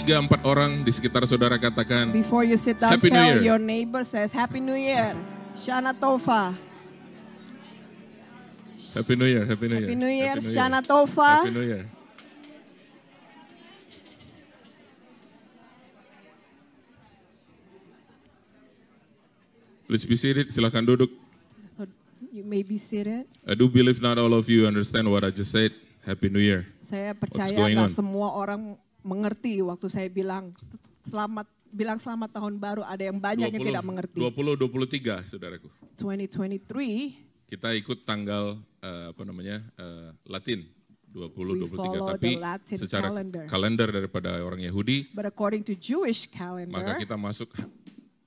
3-4 orang di sekitar saudara katakan, Before you sit down, Happy New tell Year. your neighbor says, Happy New Year. Shana Tova. Happy New Year, Happy New Year. Happy New Year, Happy New Shana Year. Tova. Happy New Year. Please be seated, silakan duduk. You may be seated. I do believe not all of you understand what I just said. Happy New Year. Saya percaya going nggak on? semua orang mengerti waktu saya bilang selamat tahun baru. Ada yang banyak yang tidak mengerti. 2023, saudaraku. 2023, Kita ikut tanggal Latin 2023, follow tapi the Latin secara calendar. kalender daripada orang Yahudi, but according to Jewish maka calendar, kita masuk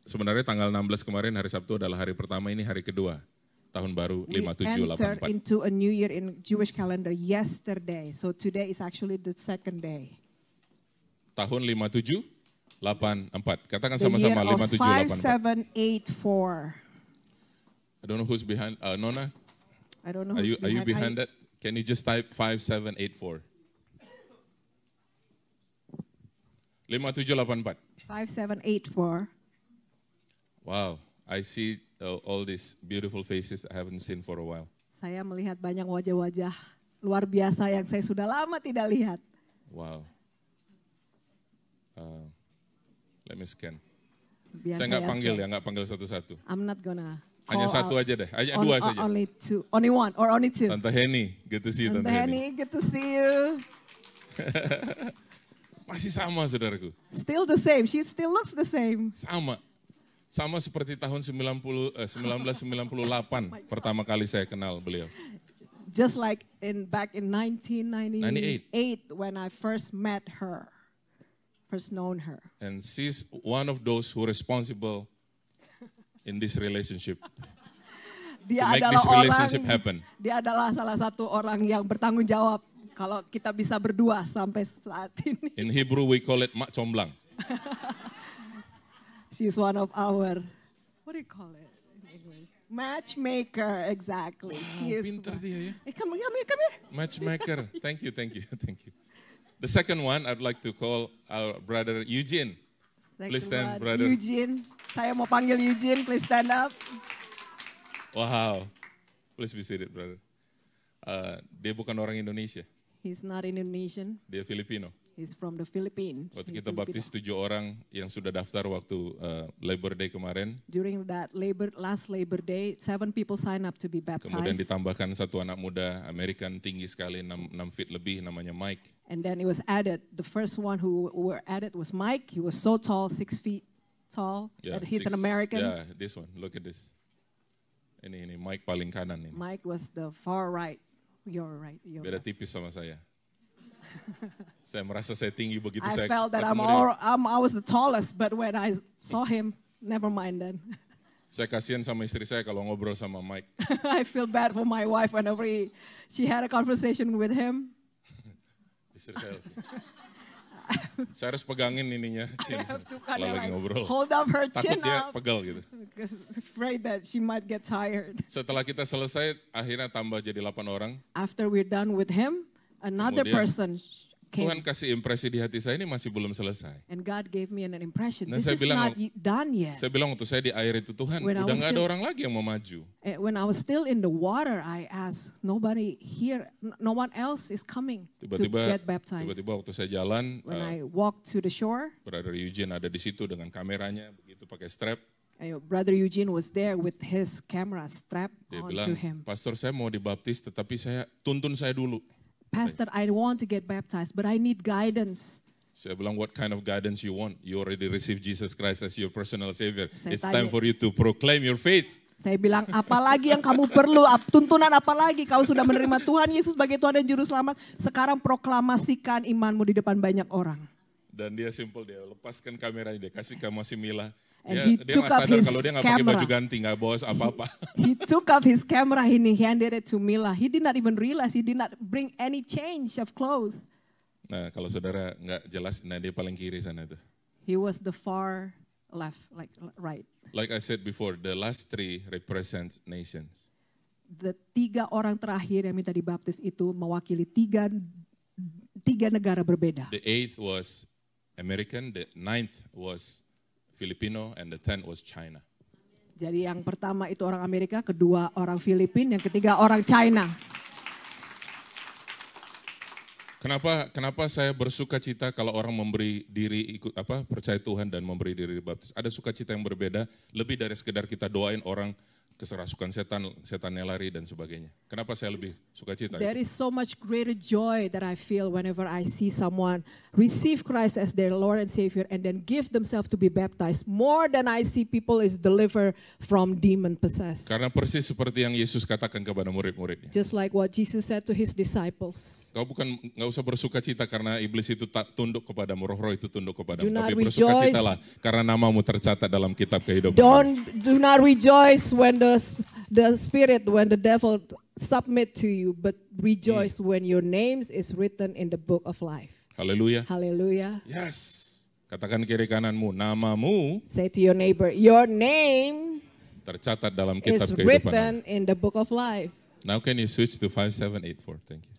sebenarnya tanggal 16 kemarin hari Sabtu adalah hari pertama, ini hari kedua tahun baru we enter 5784. into a new year in Jewish calendar yesterday. So today is actually the second day. Tahun 5784. Katakan The year sama-sama of 5784. 5784. I don't know who's behind Nona. I don't know Are who's you behind that? Can you just type 5784? 5784. 5784. Wow, I see all these beautiful faces I haven't seen for a while. Saya melihat banyak wajah-wajah luar biasa yang saya sudah lama tidak lihat. Wow. Let me scan. Biar Saya nggak panggil scan. ya, nggak panggil satu-satu. I'm not gonna Hanya call satu out. aja deh, hanya dua saja. Only two, only one or only two. Tante Henny, good to see you, Tante Tante Henny. Henny, good to see you. Masih sama, saudaraku. Still the same. She still looks the same. Sama seperti tahun 1998 pertama kali saya kenal beliau. Just like back in 1998 98. when I first met her, first known her. And she's one of those who responsible in this relationship. Dia To make adalah this relationship happen. Dia adalah salah satu orang yang bertanggung jawab kalau kita bisa berdua sampai saat ini. In Hebrew we call it mak comblang. She's one of our, what do you call it in English? Matchmaker, exactly. She is. Pinter dia ya. Come here. Matchmaker. Thank you. The second one I'd like to call our brother Eugene. Please stand, brother. Eugene. Saya mau panggil Eugene, please stand up. Wow. Please be seated, brother. Dia bukan orang Indonesia, He's not Indonesian. dia Filipino. He's from the Philippines. Waktu He's kita Filipino. baptis 7 orang yang sudah daftar waktu Labor Day kemarin, During that last Labor Day, 7 people signed up to be kemudian baptized. ditambahkan satu anak muda American tinggi sekali 6 feet lebih namanya Mike. And then it was added. The first one who were added was Mike. He was so tall, 6 feet tall. Yeah, That he's an 6 American. Yeah, this one. Look at this. Ini Mike paling kanan ini. Mike was the far right. You're right. You're Beda right. tipis sama saya. Saya merasa saya tinggi begitu I saya felt that ketemu dia. I was the tallest, but when I saw him, never mind then. Saya kasihan sama istri saya kalau ngobrol sama Mike. I feel bad for my wife whenever she had a conversation with him. Istri saya. Saya harus pegangin ininya I have to kalau lagi ngobrol. hold up her Takut chin dia up pegel gitu. because afraid that she might get tired. Setelah kita selesai, akhirnya tambah jadi 8 orang. After we're done with him, another Kemudian, person Tuhan came. kasih impresi di hati saya, ini masih belum selesai. And God gave me an impression. Nah, This saya is bilang- not done yet. Saya bilang waktu saya di air itu, Tuhan When I udah was nggak ada still- orang lagi yang mau maju. When I was still in the water, I asked, nobody here, no one else is coming to get baptized. Tiba-tiba waktu saya jalan, When I walked to the shore, Brother Eugene ada di situ dengan kameranya, begitu pakai strap. Brother Eugene was there with his camera strapped Dia onto bilang, him. Pastor saya mau dibaptis, tetapi tuntun saya dulu. Pastor, I want to get baptized, but I need guidance. Saya bilang, what kind of guidance you want? You already received Jesus Christ as your personal savior. Saya It's tanya- time for you to proclaim your faith. Saya bilang, apalagi yang kamu perlu, tuntunan apalagi kau sudah menerima Tuhan Yesus sebagai Tuhan dan Juru Selamat. Sekarang proklamasikan imanmu di depan banyak orang. Dan dia simple, dia lepaskan kameranya, dia kasih ke Mila. And Dia he nggak took up sadar his kalau dia nggak pakai baju camera. ganti, nggak bawa apa-apa. He took up his camera and he handed it to Mila. He did not even realize he did not bring any change of clothes. Nah, kalau saudara nggak jelas, nah dia paling kiri sana tuh. He was the far left, like right. Like I said before, the last 3 represent nations. The 3 orang terakhir yang minta dibaptis itu mewakili tiga negara berbeda. The 8th was American, the 9th was Filipino, and the 10th was China. Jadi yang pertama itu orang Amerika, kedua orang Filipina, yang ketiga orang China. Kenapa saya bersuka cita kalau orang memberi diri percaya Tuhan dan memberi diri dibaptis? Ada sukacita yang berbeda, lebih dari sekedar kita doain orang keserasukan setannya lari dan sebagainya. Kenapa saya lebih sukacita? There is so much greater joy that I feel whenever I see someone receive Christ as their Lord and Savior and then give themselves to be baptized, more than I see people is delivered from demon possessed. Karena persis seperti yang Yesus katakan kepada murid-muridnya. Just like what Jesus said to his disciples. Kau nggak usah bersukacita karena iblis itu tak tunduk kepadamu, roh-roh itu tunduk kepadamu. Do not Tapi bersukacitalah karena namamu tercatat dalam kitab kehidupan. Do not rejoice when the spirit, when the devil submit to you, but rejoice when your names is written in the book of life. Haleluya. Hallelujah. Yes. Katakan kiri kananmu, namamu. Say to your neighbor, your name tercatat dalam kitab is kehidupan. written in the book of life. Now can you switch to 5784? Thank you.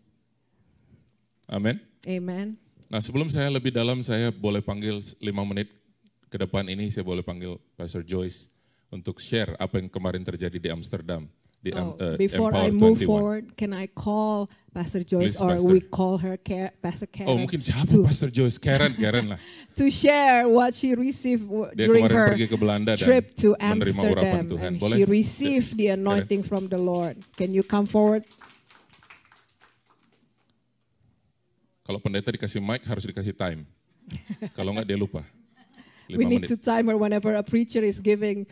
Amen. Amen. Nah, sebelum saya lebih dalam, saya boleh panggil 5 menit ke depan ini, saya boleh panggil Pastor Joyce untuk share apa yang kemarin terjadi di Amsterdam. Di before I Empower move 21. forward, can I call Pastor Joyce, Please, or Pastor. we call her Pastor Karen? Oh, mungkin siapa Pastor Joyce? Karen lah. To share what she received Dia during kemarin her pergi ke Belanda dan trip to menerima urapan Amsterdam, Tuhan. and Boleh? she received the anointing from the Lord. Can you come forward? Kalau pendeta dikasih mic harus dikasih time. Kalau enggak dia lupa. 5 We need menit. to time her whenever a preacher is given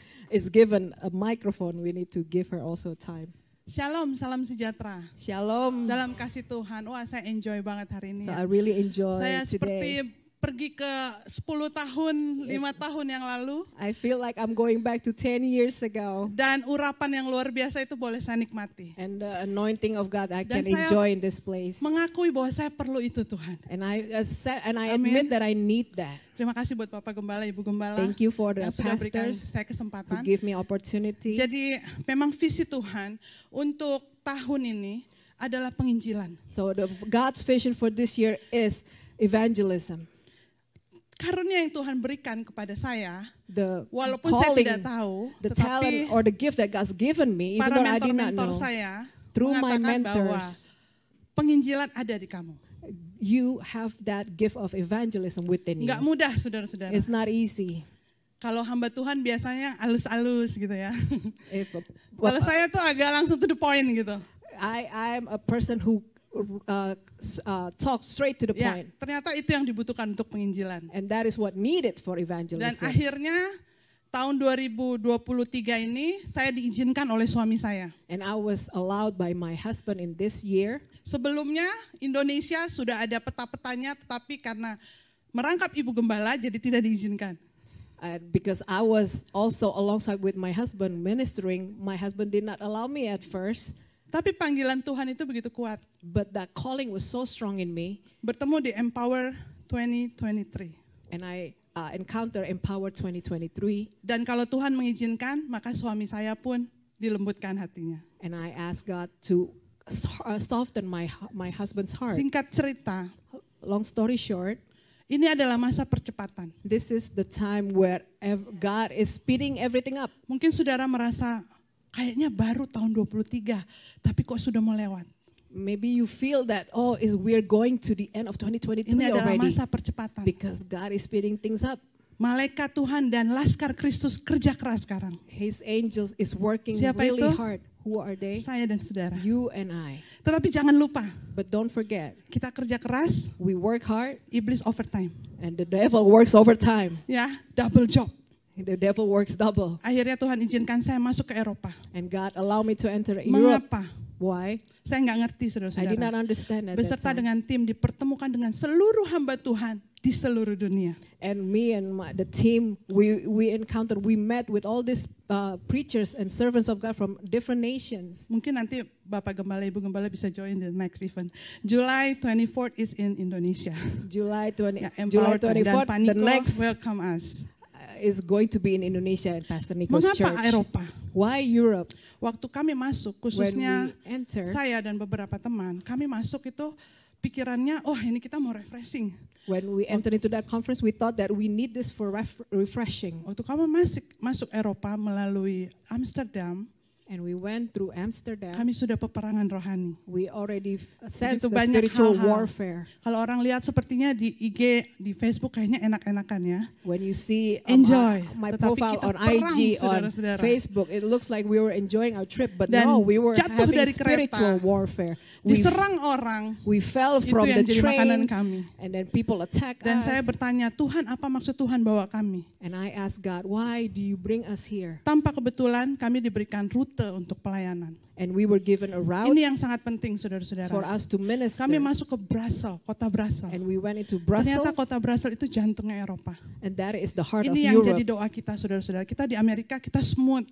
a microphone. We need to give her also time. Shalom, salam sejahtera. Shalom. Dalam kasih Tuhan, wah saya enjoy banget hari ini. So Ya. I really enjoy Saya today. seperti pergi ke 10 tahun, 5 tahun yang lalu. I feel like I'm going back to 10 years ago. Dan urapan yang luar biasa itu boleh saya nikmati. And the anointing of God I Dan can saya enjoy in this place. Mengakui bahwa saya perlu itu Tuhan. And I Amin. admit that I need that. Terima kasih buat Bapak Gembala, Ibu Gembala. Thank you for the yang sudah berikan pastors saya who kesempatan. give me opportunity. Jadi memang visi Tuhan untuk tahun ini adalah penginjilan. So God's vision for this year is evangelism. Karunia yang Tuhan berikan kepada saya, The walaupun saya calling, tidak tahu, the tetapi talent or the gift that God's given me, even para though I did not mentor-mentor know, saya through my mengatakan bahwa mentors, penginjilan ada di kamu. you have that gift of evangelism within you. Enggak mudah, saudara-saudara. It's not easy. Kalau hamba Tuhan biasanya alus-alus gitu ya. If Kalau saya tuh agak langsung to the point gitu. I'm a person who talk straight to the Ya, point. ternyata itu yang dibutuhkan untuk penginjilan. And that is what needed for Dan evangelism. akhirnya tahun 2023 ini saya diizinkan oleh suami saya. And I was allowed by my husband in this year. Sebelumnya Indonesia sudah ada peta-petanya, tetapi karena merangkap Ibu Gembala jadi tidak diizinkan. Because I was also alongside with my husband ministering, my husband did not allow me at first. Tapi panggilan Tuhan itu begitu kuat. But that calling was so strong in me. Bertemu di Empower 2023. And I encountered Empower 2023. Dan kalau Tuhan mengizinkan, maka suami saya pun dilembutkan hatinya. And I asked God to soften my husband's heart. Singkat cerita, Long story short, ini adalah masa percepatan. this is the time where God is speeding everything up. Mungkin saudara merasa, kayaknya baru tahun 23, tapi kok sudah mau lewat. Maybe you feel that, we're going to the end of 2023 Ini adalah already. masa percepatan. Because God is speeding things up. Malaikat Tuhan dan Laskar Kristus kerja keras sekarang. His angels is working Siapa really itu? hard. Who are they? Saya dan saudara. You and I. Tetapi jangan lupa, But don't forget, kita kerja keras, we work hard iblis overtime. and the devil works overtime. Ya, double job. The devil works double. Akhirnya Tuhan izinkan saya masuk ke Eropa. And God allowed me to enter Europe. Mengapa? Why? Saya nggak ngerti, I did not saudara-saudara. understand at that Beserta time. dengan tim dipertemukan dengan seluruh hamba Tuhan di seluruh dunia. And me and the team, we met with all these preachers and servants of God from different nations. Mungkin nanti Bapak Gembala, Ibu Gembala bisa join the next event. July 24th is in Indonesia. July Ya, 24th, dan Pak the Niko next welcome us. is going to be in Indonesia at Pastor Nico's Mengapa church. Eropa? Why Europe? Waktu kami masuk, When khususnya we enter, saya dan beberapa teman, kami masuk itu pikirannya, oh ini kita mau refreshing. When we entered into that conference, we thought that we need this for refreshing. Waktu kami masuk Eropa melalui Amsterdam, And we went through Amsterdam. kami sudah peperangan rohani. We already sensed Begitu the banyak spiritual hal-hal. warfare. Kalau orang lihat sepertinya di IG, di Facebook kayaknya enak-enakan ya. When you see Enjoy. my Tetapi profile kita on perang, IG, on saudara-saudara. Facebook, it looks like we were enjoying our trip, but Dan no, we were jatuh having dari kereta. spiritual warfare. We Diserang orang, we fell itu from yang the jadi makanan train, kami. and then people attack Dan saya us. bertanya, Tuhan apa maksud Tuhan bawa kami? And I asked God, why do you bring us here? Tanpa kebetulan kami diberikan rute untuk pelayanan. And we were given a route Ini yang sangat penting for saudara-saudara. us to minister. Kami masuk ke Brussels, kota Brussels. And we went into Ternyata Brussels, kota Brussels itu jantungnya Eropa. and that is the heart of Ini yang jadi Europe. doa kita saudara-saudara. Kita di Amerika kita smooth.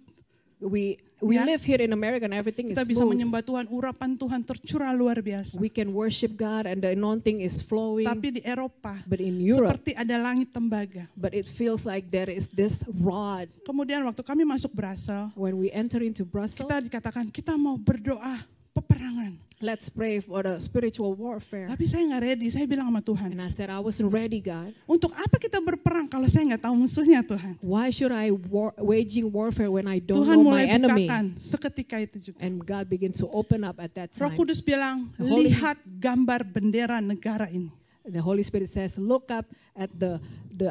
We Ya. live here in America and everything is Kita bisa smooth. menyembah Tuhan, urapan Tuhan tercurah luar biasa. We can worship God and the anointing is flowing. Tapi di Eropa, But in Europe, seperti ada langit tembaga. but it feels like there is this rod. Kemudian waktu kami masuk Brussels, When we enter into Brussels, kita dikatakan kita mau berdoa peperangan. let's pray for the spiritual warfare. Tapi saya nggak ready, saya bilang sama Tuhan. And I said, I wasn't ready, God. Untuk apa kita berperang kalau saya nggak tahu musuhnya Tuhan? Why should I waging warfare when I don't Tuhan know my mulai enemy? bukakan seketika itu juga. And God began to open up at that Roh time. Kudus bilang, The Holy- lihat gambar bendera negara ini. The Holy Spirit says, look up at the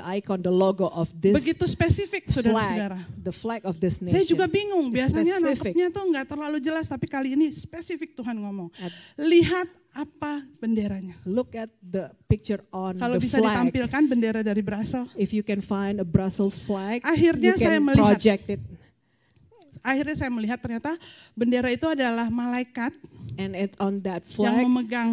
icon, the logo of this Begitu spesifik saudara-saudara. flag, the flag of this Saya nation. juga bingung, biasanya Specific. nangkepnya tuh nggak terlalu jelas, tapi kali ini spesifik Tuhan ngomong. At- Lihat apa benderanya. Look at the picture on Kalau the bisa flag. ditampilkan bendera dari Brussels. If you can find a Brussels flag, Akhirnya you saya can melihat. project it. Akhirnya saya melihat ternyata bendera itu adalah malaikat And on that yang flag, memegang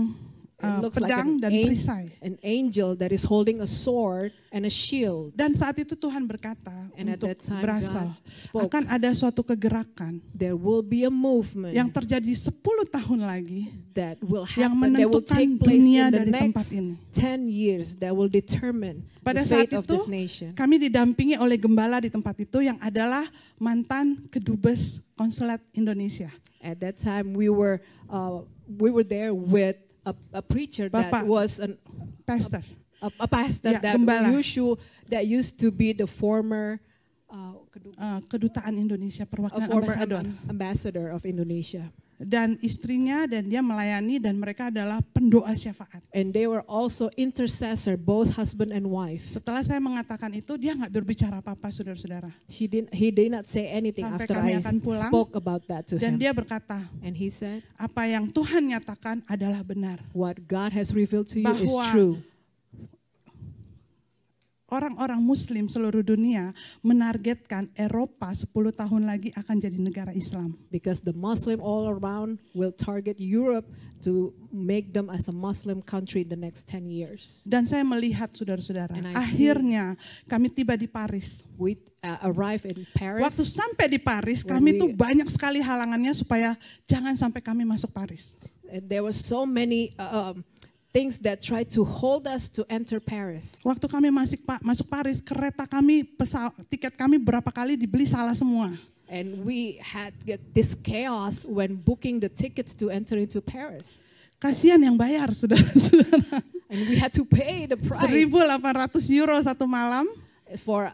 it looks like pedang dan perisai. an angel that is holding a sword and a shield. Dan saat itu Tuhan berkata And at untuk that time, Brussels, God spoke. akan ada suatu kegerakan There will be a movement yang terjadi 10 tahun lagi that will yang happen, that will menentukan take place dunia in the dari tempat next ini. 10 years, that will determine Pada the saat fate of itu this nation. kami didampingi oleh gembala di tempat itu yang adalah mantan kedubes konsulat Indonesia. At that time, we were there with a preacher that Bapak. was Pastor. a pastor Ya, that gembala. used to be the former Kedutaan Indonesia, a perwakilan former ambasador. ambassador of Indonesia. Dan istrinya dan dia melayani dan mereka adalah pendoa syafaat. And they were also intercessor, both husband and wife. Setelah saya mengatakan itu, dia nggak berbicara apa-apa, saudara-saudara. He did not say anything Sampai after kami I akan pulang, spoke about that to Dan him. dia berkata, And he said, apa yang Tuhan nyatakan adalah benar. what God has revealed to you is Bahwa true. Orang-orang Muslim seluruh dunia menargetkan Eropa 10 tahun lagi akan jadi negara Islam. Because the Muslim all around will target Europe to make them as a Muslim country in the next 10 years. Dan saya melihat saudara-saudara, And I akhirnya kami tiba di Paris. We arrived in Paris. Waktu sampai di Paris, When kami we- tuh banyak sekali halangannya supaya jangan sampai kami masuk Paris. And there were so many things that tried to hold us to enter Paris. Waktu kami masuk Paris, kereta kami, tiket kami berapa kali dibeli salah semua. And we had this chaos when booking the tickets to enter into Paris. Kasihan yang bayar, saudara-saudara. And we had to pay the price 1.800 euro satu malam. for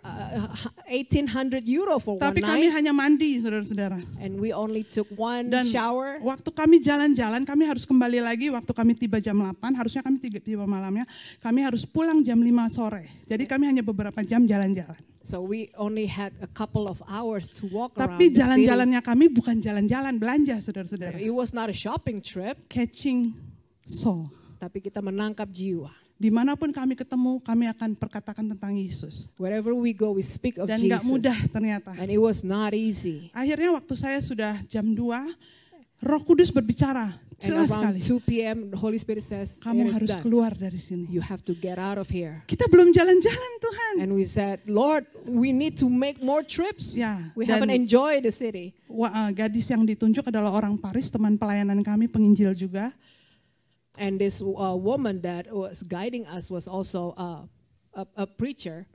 1,800 euro for Tapi one kami night. hanya mandi, saudara-saudara. And we only took one Dan shower. waktu kami jalan-jalan, kami harus kembali lagi waktu kami tiba jam 8, harusnya kami tiba malamnya, kami harus pulang jam 5 sore. Jadi kami hanya beberapa jam jalan-jalan. So we only had a couple of hours to walk around Tapi the city. jalan-jalannya kami bukan jalan-jalan belanja, saudara-saudara. It was not a shopping trip, Catching soul. tapi kita menangkap jiwa. Dimanapun kami ketemu, kami akan perkatakan tentang Yesus. Wherever we go, we speak of Dan gak Jesus. mudah ternyata. And it was not easy. Akhirnya waktu saya sudah jam 2, Roh Kudus berbicara. And Jelas sekali. around 2 p.m., the Holy Spirit says, Kamu it is harus done. keluar dari sini. You have to get out of here. Kita belum jalan-jalan Tuhan. And we said, Lord, we need to make more trips. Ya, We dan- haven't enjoyed the city. Gadis yang ditunjuk adalah orang Paris, teman pelayanan kami, penginjil juga. And this woman that was guiding us was also a preacher.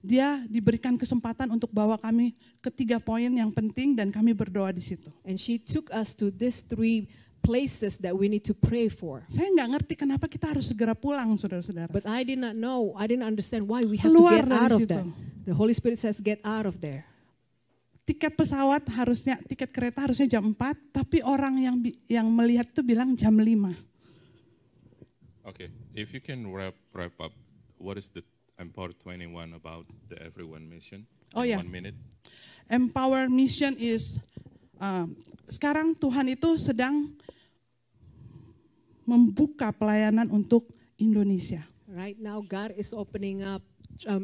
Dia diberikan kesempatan untuk bawa kami ke 3 poin yang penting dan kami berdoa di situ. And she took us to these 3 places that we need to pray for. Saya nggak ngerti kenapa kita harus segera pulang, saudara-saudara. But I did not know, I didn't understand why we have to Keluar get dari out of situ. that. The Holy Spirit says get out of there. Tiket pesawat harusnya, tiket kereta harusnya jam 4, tapi orang yang melihat itu bilang jam 5. Okay, if you can wrap up, what is the Empower 21 about the Everyone mission? Oh, in yeah. 1 minute. Empower Mission is, sekarang Tuhan itu sedang membuka pelayanan untuk Indonesia. Right now God is opening up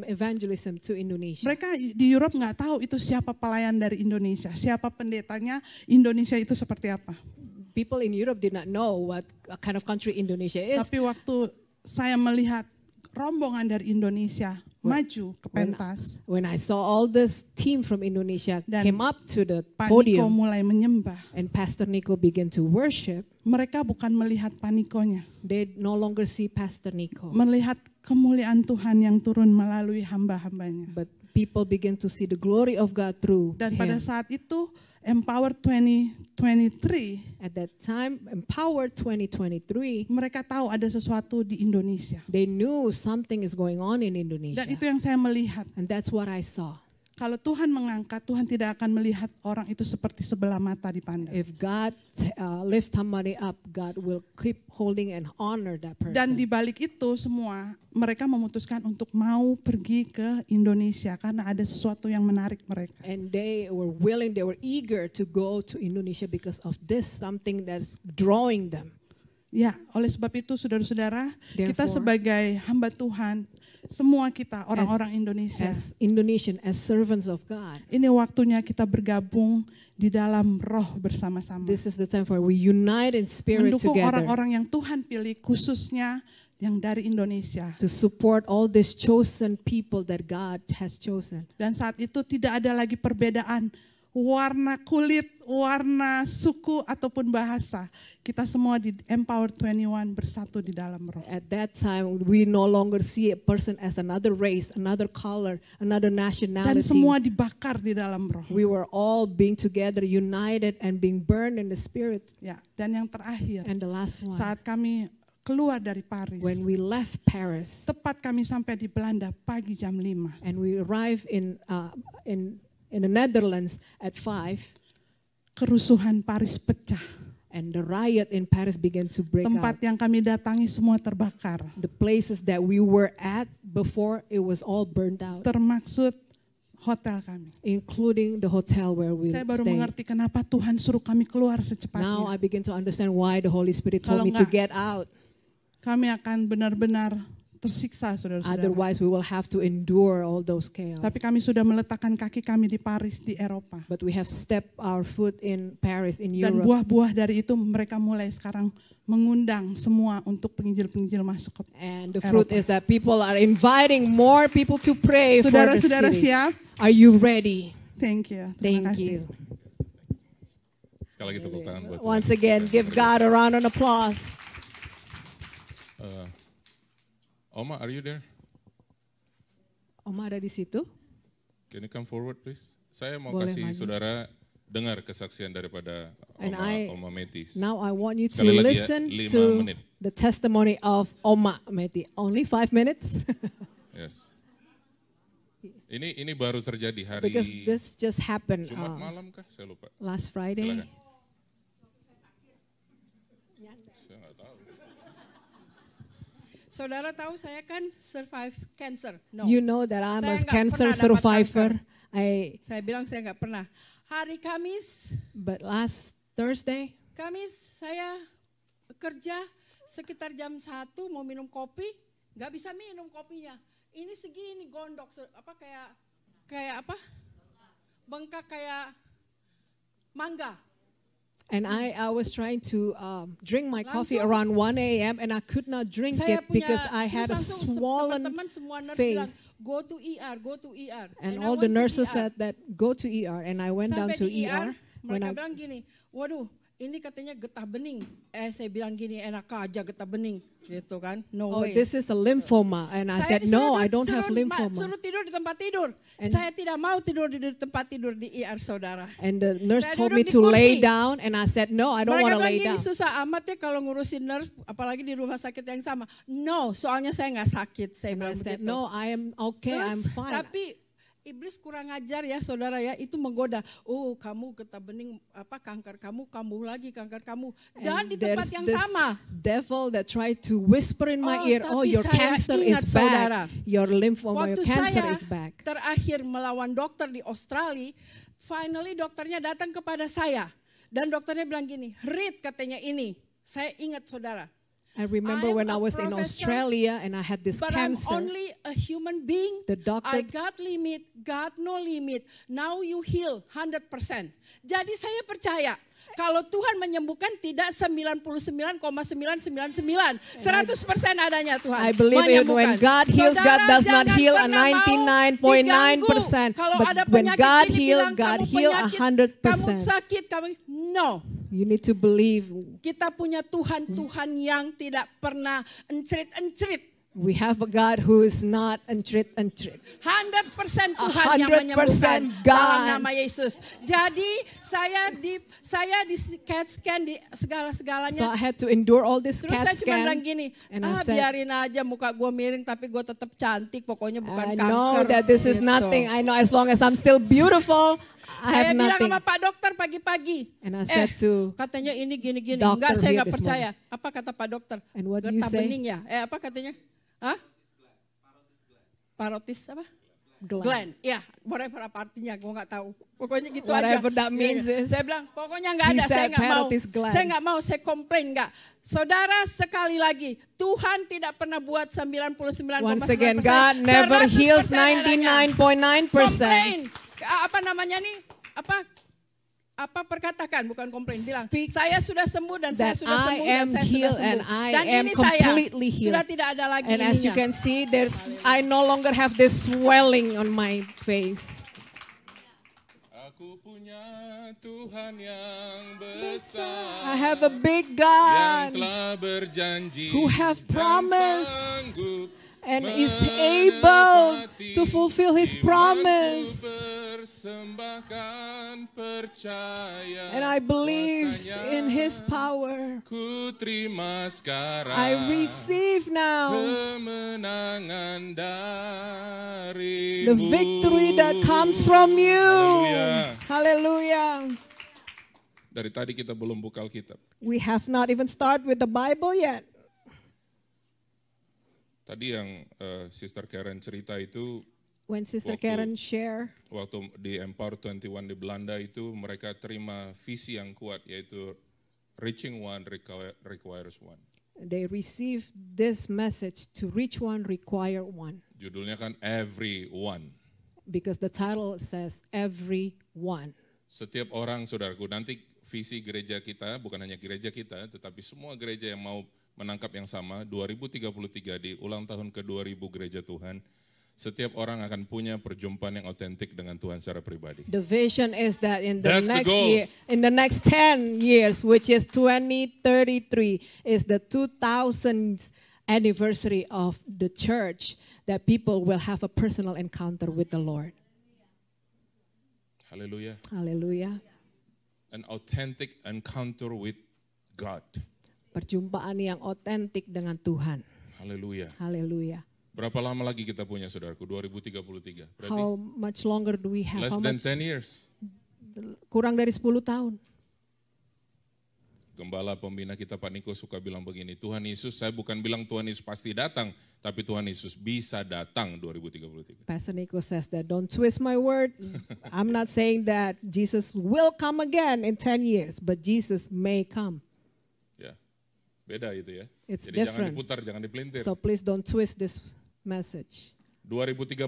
evangelism to Indonesia. Mereka di Europe nggak tahu itu siapa pelayan dari Indonesia, siapa pendetanya, Indonesia itu seperti apa. People in Europe did not know what kind of country Indonesia is. Tapi waktu saya melihat rombongan dari Indonesia maju ke pentas, When I saw all this team from Indonesia Dan came up to the Pak Niko podium mulai menyembah. and Pastor Nico began to worship, Mereka bukan melihat Pak Nikonya, they no longer see Pastor Nico, melihat kemuliaan Tuhan yang turun melalui hamba-hambanya. but people begin to see the glory of God through Dan pada him. saat itu Empower 2023, At that time, Empower 2023, mereka tahu ada sesuatu di Indonesia. they knew something is going on in Dan Indonesia. itu yang saya melihat. And that's what I saw. Kalau Tuhan mengangkat, Tuhan tidak akan melihat orang itu seperti sebelah mata dipandang. If God lift somebody up, God will keep holding and honor that Dan di person. balik itu semua, mereka memutuskan untuk mau pergi ke Indonesia karena ada sesuatu yang menarik mereka. And they were willing, they were eager to go to Indonesia because of this, something that's drawing them. Ya, oleh sebab itu saudara-saudara, kita Therefore, sebagai hamba Tuhan, semua kita orang-orang Indonesia, As Indonesian, as servants of God, ini waktunya kita bergabung di dalam roh bersama-sama. this is the time for we unite in spirit Mendukung together orang-orang yang Tuhan pilih, khususnya yang dari Indonesia. to support all these chosen people that God has chosen. Dan saat itu tidak ada lagi perbedaan warna kulit, warna suku, ataupun bahasa. Kita semua di Empower 21 bersatu di dalam roh. At that time, we no longer see a person as another race, another color, another Dan nationality. semua dibakar di dalam roh. We were all being together, united, and being burned in the spirit. Ya, dan yang terakhir, And the last one, saat kami keluar dari Paris, when we left Paris tepat kami sampai di Belanda pagi jam 5. and we arrived in the Netherlands at 5, Kerusuhan Paris pecah. and the riot in Paris began to break Tempat out. yang kami datangi semua terbakar. The places that we were at before, it was all burned out, Termaksud hotel kami. including the hotel where we Saya baru stayed. mengerti kenapa Tuhan suruh kami keluar Now secepatnya. I begin to understand why the Holy Spirit Kalau told me to enggak, get out. Kami akan benar-benar tersiksa, saudara-saudara. Otherwise, we will have to endure all those chaos. Tapi kami sudah meletakkan kaki kami di Paris, di Eropa. But we have stepped our foot in Paris, in Dan Europe. buah-buah dari itu mereka mulai sekarang mengundang semua untuk penginjil-penginjil masuk ke And the fruit Eropa. is that people are inviting more people to pray for the Saudara-saudara city. siap? Are you ready? Thank you. Terima Thank kasih. you. Sekali lagi tepuk tangan buat Once again, give God a round of applause. Oma, are you there? Oma ada di situ? Can you come forward please? Saya mau Boleh kasih maju. saudara dengar kesaksian daripada And Oma Metis. Now I want you to Sekali lagi ya, listen 5 to menit. the testimony of Oma Meti. Only 5 minutes? Yes. Ini baru terjadi hari Because this just happened Jumat malam kah? Saya lupa. last Friday. Silakan. Saya nggak tahu. Saudara tahu saya kan survive cancer. No. You know that I'm Saya a nggak cancer pernah dapat survivor. Saya bilang saya nggak pernah. Hari Kamis, But last Thursday, saya kerja sekitar jam 1 mau minum kopi, nggak bisa minum kopinya. Ini segini gondok, kayak apa? Bengkak kayak mangga. and I was trying to drink my coffee Langsung. around 1 a.m. and I could not drink Saya it punya because I had a langsung swollen teman-teman semua nurse bilang face. go to ER. And I all the went to nurses ER. said that go to ER, and I went down Sampai to di ER. When mereka I bilang gini, waduh ini katanya getah bening. Saya bilang gini, enak aja getah bening, gitu kan? No Oh, way. this is a lymphoma. And I said, no, I don't have lymphoma. Suruh tidur di tempat tidur. Saya tidak mau tidur di tempat tidur di IR saudara. And the nurse Saya told duduk me di to lay kursi. down, and I said, no, I don't Mereka want to bilang lay gini, down. susah amat ya kalau ngurusin nurse, apalagi di rumah sakit yang sama. No, soalnya saya nggak sakit. Saya And I bilang said, begitu. no, I am okay, I'm Terus, fine. tapi iblis kurang ajar ya saudara ya, itu menggoda. Oh, kamu getah bening, kanker kamu kambuh lagi kanker kamu. Dan And di tempat there's yang this sama. devil that tried to whisper in my Oh, ear, tapi oh, your saya cancer ingat, is saudara, back. Your lymphoma, Waktu your cancer saya is back. terakhir melawan dokter di Australia, finally dokternya datang kepada saya. Dan dokternya bilang gini, read katanya ini. Saya ingat saudara. I remember I'm when a I was in professor, Australia and I had this But I'm cancer. only a human being. The doctor- I got limit, got no limit. Now you heal 100%. Jadi saya percaya kalau Tuhan menyembuhkan tidak 99,999. 100% adanya Tuhan. I believe it when God heals, God does not heal a 99.9%. Kalau But ada when penyakit God ini heals, bilang God kamu heals penyakit, 100%. kamu sakit, kamu no. You need to believe. Kita punya Tuhan yang tidak pernah encrit-encrit. We have a God who is not untreat. 100% Tuhan yang 100% menyembuhkan God. dalam nama Yesus. Jadi saya di CAT scan di So segala-segalanya. I had to endure all this Terus CAT saya cuma scan. bilang gini, And I said, biarin aja muka gue miring tapi gue tetap cantik. Pokoknya bukan I kanker. know that this is gitu. nothing. I know as long as I'm still beautiful, I Saya have bilang nothing. sama Pak Dokter pagi-pagi. And I said to katanya ini gini-gini. doctor Enggak, saya here nggak this percaya. Apa kata Pak Dokter? And what do you Getah say? bening ya? Apa katanya? Hah? Parotis apa? Gland. Glenn, ya, whatever apa artinya, gue nggak tahu. Pokoknya gitu Whatever aja. that means Iya. is, Saya bilang, pokoknya nggak he ada, saya said nggak mau. parotis gland. Saya nggak mau, saya komplain nggak. Saudara, sekali lagi, Tuhan tidak pernah buat 99,9%. Once again, God never 100% heals adanya. 99.9%. Komplain. Apa namanya nih? Apa perkatakan, bukan komplain. Bilang, Speak saya sudah sembuh dan saya that sudah sembuh I dan am saya sudah healed sembuh. and I Dan am ini saya completely healed. sudah tidak ada lagi And as you ininya. can see, I no longer have this swelling on my face. Aku punya Tuhan yang besar. I have a big Yang God telah berjanji who have dan promised sanggup and is able to fulfill His promise. Persembahkan percaya And I believe kuasanya. in His power. Ku terima sekarang I receive now kemenangan darimu. the victory that comes from you. Haleluya. Hallelujah. Dari tadi kita belum buka Alkitab. We have not even started with the Bible yet. Tadi yang Sister Karen cerita itu When Sister Waktu- Karen share, waktu di Empower 21 di Belanda itu mereka terima visi yang kuat yaitu reaching one requires one. they receive this message to reach one, require one. Judulnya kan Everyone. Because the title says everyone. Setiap orang saudaraku, nanti visi gereja kita bukan hanya gereja kita tetapi semua gereja yang mau menangkap yang sama 2033 di ulang tahun ke-2000 gereja Tuhan. Setiap orang akan punya perjumpaan yang otentik dengan Tuhan secara pribadi. The vision is that in the That's the next goal. year, in the next 10 years, which is 2033, is the 2000th anniversary of the church, that people will have a personal encounter with the Lord. Haleluya. Hallelujah. An authentic encounter with God. Perjumpaan yang otentik dengan Tuhan. Haleluya. Hallelujah. Berapa lama lagi kita punya saudaraku? 2033. Berarti How much longer do we have? less How than much? 10 years. Kurang dari 10 tahun. Gembala pembina kita Pak Niko suka bilang begini, Tuhan Yesus, saya bukan bilang Tuhan Yesus pasti datang, tapi Tuhan Yesus bisa datang 2033. Pastor Nico says that, don't twist my word. I'm not saying that Jesus will come again in 10 years, but Jesus may come. Ya, beda itu ya. It's Jadi jangan different. diputar, jangan dipelintir. So please don't twist this message. 2033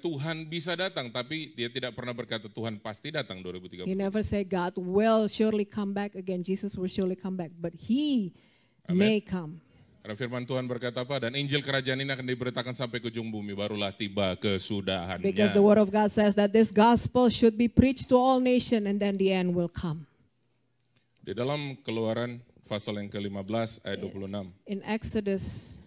Tuhan bisa datang, tapi dia tidak pernah berkata Tuhan pasti datang 2033. He never said God will surely come back again. Jesus will surely come back, but He Amen. may come. Karena firman Tuhan berkata apa? Dan Injil kerajaan ini akan diberitakan sampai ke ujung bumi, barulah tiba kesudahannya. Because the word of God says that this gospel should be preached to all nations and then the end will come. Di Di dalam Keluaran pasal yang ke-15 ayat 26. In Exodus,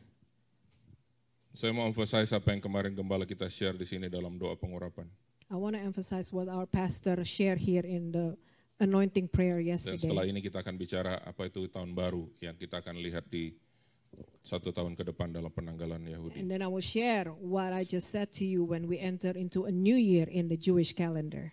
Saya mau emphasize apa yang kemarin gembala kita share di sini dalam doa pengurapan. I want to emphasize what our pastor shared here in the anointing prayer Dan setelah yesterday. ini kita akan bicara apa itu tahun baru yang kita akan lihat di 1 tahun ke depan dalam penanggalan Yahudi. And then I will share what I just said to you when we enter into a new year in the Jewish calendar.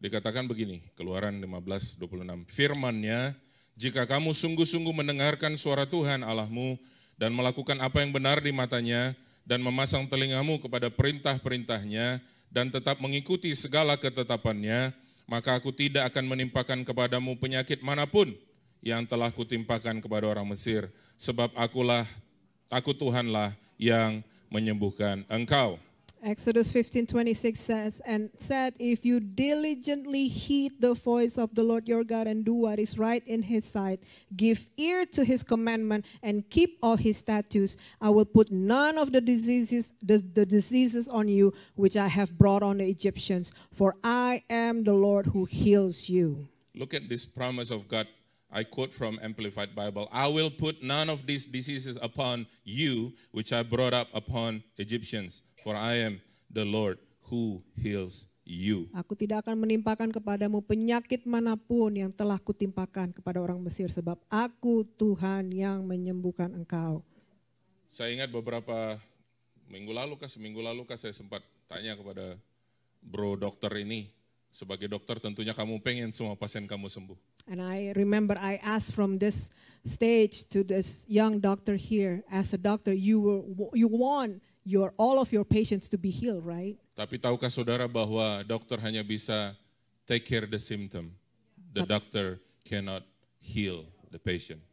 Dikatakan begini, Keluaran 15:26. Firman-Nya, jika kamu sungguh-sungguh mendengarkan suara Tuhan Allahmu dan melakukan apa yang benar di matanya dan memasang telingamu kepada perintah-perintahnya dan tetap mengikuti segala ketetapannya, maka aku tidak akan menimpakan kepadamu penyakit manapun yang telah kutimpakan kepada orang Mesir, sebab aku Tuhanlah yang menyembuhkan engkau. Exodus 15:26 says, and said, if you diligently heed the voice of the Lord your God and do what is right in his sight, give ear to his commandment and keep all his statutes, I will put none of the diseases on you which I have brought on the Egyptians, for I am the Lord who heals you. Look at this promise of God. I quote from Amplified Bible. I will put none of these diseases upon you which I brought up upon Egyptians, for I am the Lord who heals you. Aku tidak akan menimpakan kepadamu penyakit manapun yang telah kutimpakan kepada orang Mesir, sebab aku Tuhan yang menyembuhkan engkau. Saya ingat beberapa seminggu lalu saya sempat tanya kepada bro dokter ini, sebagai dokter tentunya kamu pengen semua pasien kamu sembuh. And I remember I asked from this stage to this young doctor here, as a doctor, you want all of your patients to be healed, right? Tapi tahukah saudara bahwa dokter hanya bisa take care the symptom. The doctor cannot heal the patient.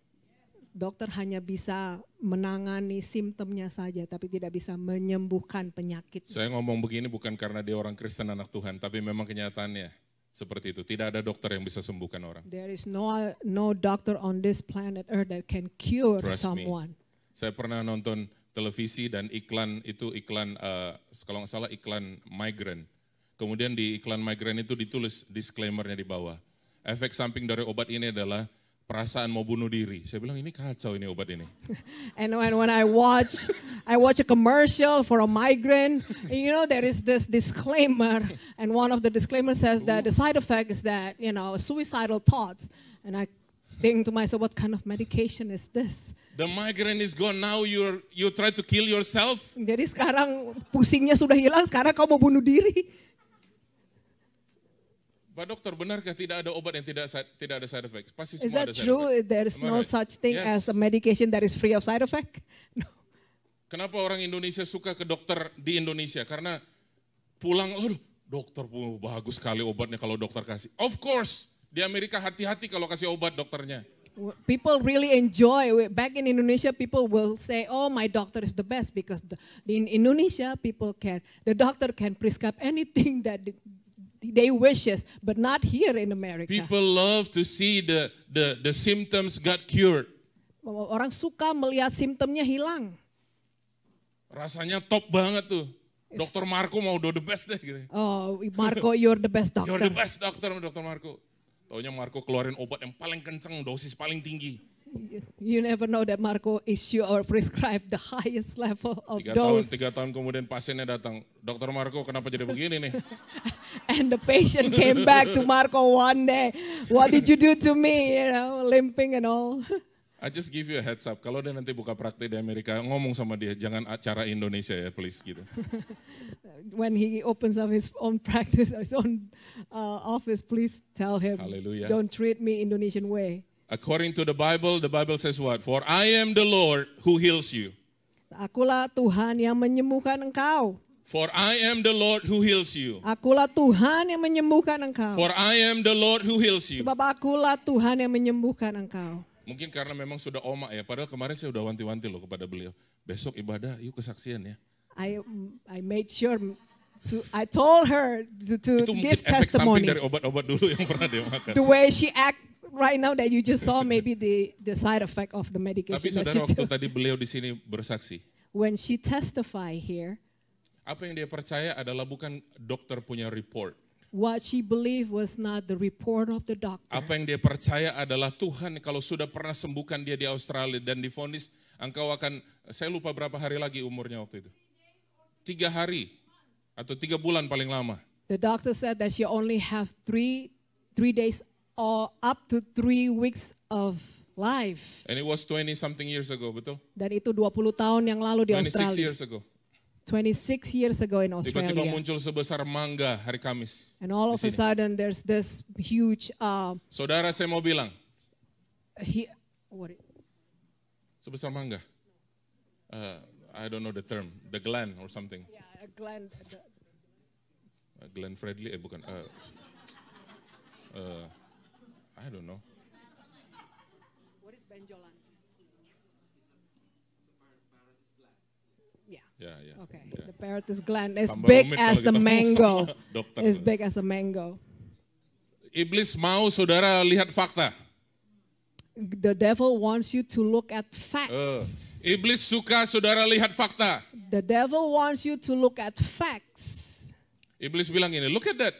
Dokter hanya bisa menangani simptomnya saja, tapi tidak bisa menyembuhkan penyakit. Saya ngomong begini bukan karena dia orang Kristen anak Tuhan, tapi memang kenyataannya seperti itu. Tidak ada dokter yang bisa sembuhkan orang. There is no doctor on this planet Earth that can cure Trust me. someone. Saya pernah nonton televisi dan iklan kalau nggak salah iklan migraine. Kemudian di iklan migraine itu ditulis disclaimer-nya di bawah. Efek samping dari obat ini adalah perasaan mau bunuh diri. Saya bilang ini kacau ini obat ini. And when I watch a commercial for a migraine, there is this disclaimer, and one of the disclaimers says that the side effect is that, suicidal thoughts. And I think to myself, what kind of medication is this? The migraine is gone, now you try to kill yourself. Jadi sekarang pusingnya sudah hilang, sekarang kau mau bunuh diri. Pak dokter, benarkah tidak ada obat yang tidak ada side effect? Pasti Is semua that ada side true? effect. There is Am I no right? such thing Yes. as a medication that is free of side effect? No. Kenapa orang Indonesia suka ke dokter di Indonesia? Karena pulang, aduh dokter bagus sekali obatnya kalau dokter kasih. Of course, di Amerika hati-hati kalau kasih obat dokternya. People really enjoy. Back in Indonesia, people will say, "Oh, my doctor is the best," because in Indonesia, the doctor can prescribe anything that they wishes, but not here in America. People love to see the symptoms got cured. Orang suka melihat simptomnya hilang. Rasanya top banget tuh. Dokter Marco mau the best deh gitu. Oh, Marco, you're the best doctor. You're the best dokter, Dokter Marco. Taunya Marco keluarin obat yang paling kencang, dosis paling tinggi. You never know that Marco issue or prescribe the highest level of dose. 3 tahun kemudian pasiennya datang, Dokter Marco kenapa jadi begini nih? And the patient came back to Marco one day. What did you do to me? Limping and all. I just give you a heads up, kalau dia nanti buka praktek di Amerika, ngomong sama dia, jangan acara Indonesia ya please gitu. When he opens up his own practice, his own office, please tell him, Hallelujah. don't treat me Indonesian way. According to the Bible says what? For I am the Lord who heals you. Akulah Tuhan yang menyembuhkan engkau. For I am the Lord who heals you. Akulah Tuhan yang menyembuhkan engkau. For I am the Lord who heals you. Sebab akulah Tuhan yang menyembuhkan engkau. Mungkin karena memang sudah oma ya, padahal kemarin saya udah wanti-wanti loh kepada beliau. Besok ibadah, yuk kesaksian ya. I made sure I told her to Itu mungkin give efek samping testimony. dari obat-obat dulu yang pernah dia makan. The way she act right now that you just saw, maybe the side effect of the medication. Tapi that saudara she waktu took. tadi beliau di sini bersaksi, When she testify here, apa yang dia percaya adalah bukan dokter punya report. What she believed was not the report of the doctor. Apa yang dia percaya adalah Tuhan kalau sudah pernah sembuhkan dia di Australia dan divonis engkau akan, saya lupa berapa hari lagi umurnya waktu itu. 3 hari atau 3 bulan paling lama. The doctor said that she only have three days or up to 3 weeks of life. And it was 20 something years ago, betul? Dan itu 20 tahun yang lalu di 26 Australia. years ago. 26 years ago in Tiba-tiba Australia. muncul sebesar mangga hari Kamis. And all of a di sini. sudden there's this huge Saudara, saya mau bilang, what sebesar mangga. I don't know the term, the gland or something. yeah, a gland. Glenn Fredly, bukan. I don't know. What is benjolan? Yeah. Ya, ya. Okay. ya. The parotid gland is Tambah big rumit as kalau the kita ngomong mango. sama dokter. It's big as a mango. Iblis mau saudara lihat fakta. The devil wants you to look at facts. Iblis suka saudara lihat fakta. The devil wants you to look at facts. Iblis bilang ini, look at that,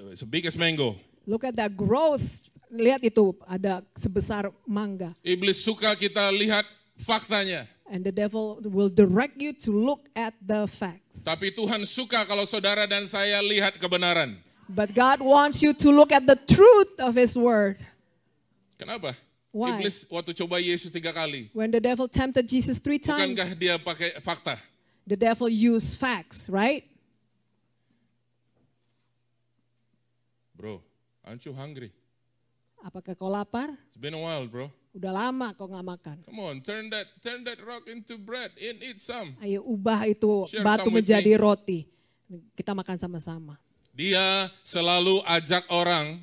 it's the biggest mango. Look at that growth. Lihat itu, ada sebesar mangga. Iblis suka kita lihat faktanya. And the devil will direct you to look at the facts. Tapi Tuhan suka kalau saudara dan saya lihat kebenaran. But God wants you to look at the truth of His word. Kenapa? Why? Iblis waktu coba Yesus 3 kali. When the devil tempted Jesus 3 times, Bukankah dia pakai fakta? the devil used facts, right? Bro, aren't you hungry? Apakah kau lapar? It's been a while, bro. Udah lama kau nggak makan. Come on, turn that rock into bread and eat some. Ayo ubah itu Share batu some with menjadi me. roti. Kita makan sama-sama. Dia selalu ajak orang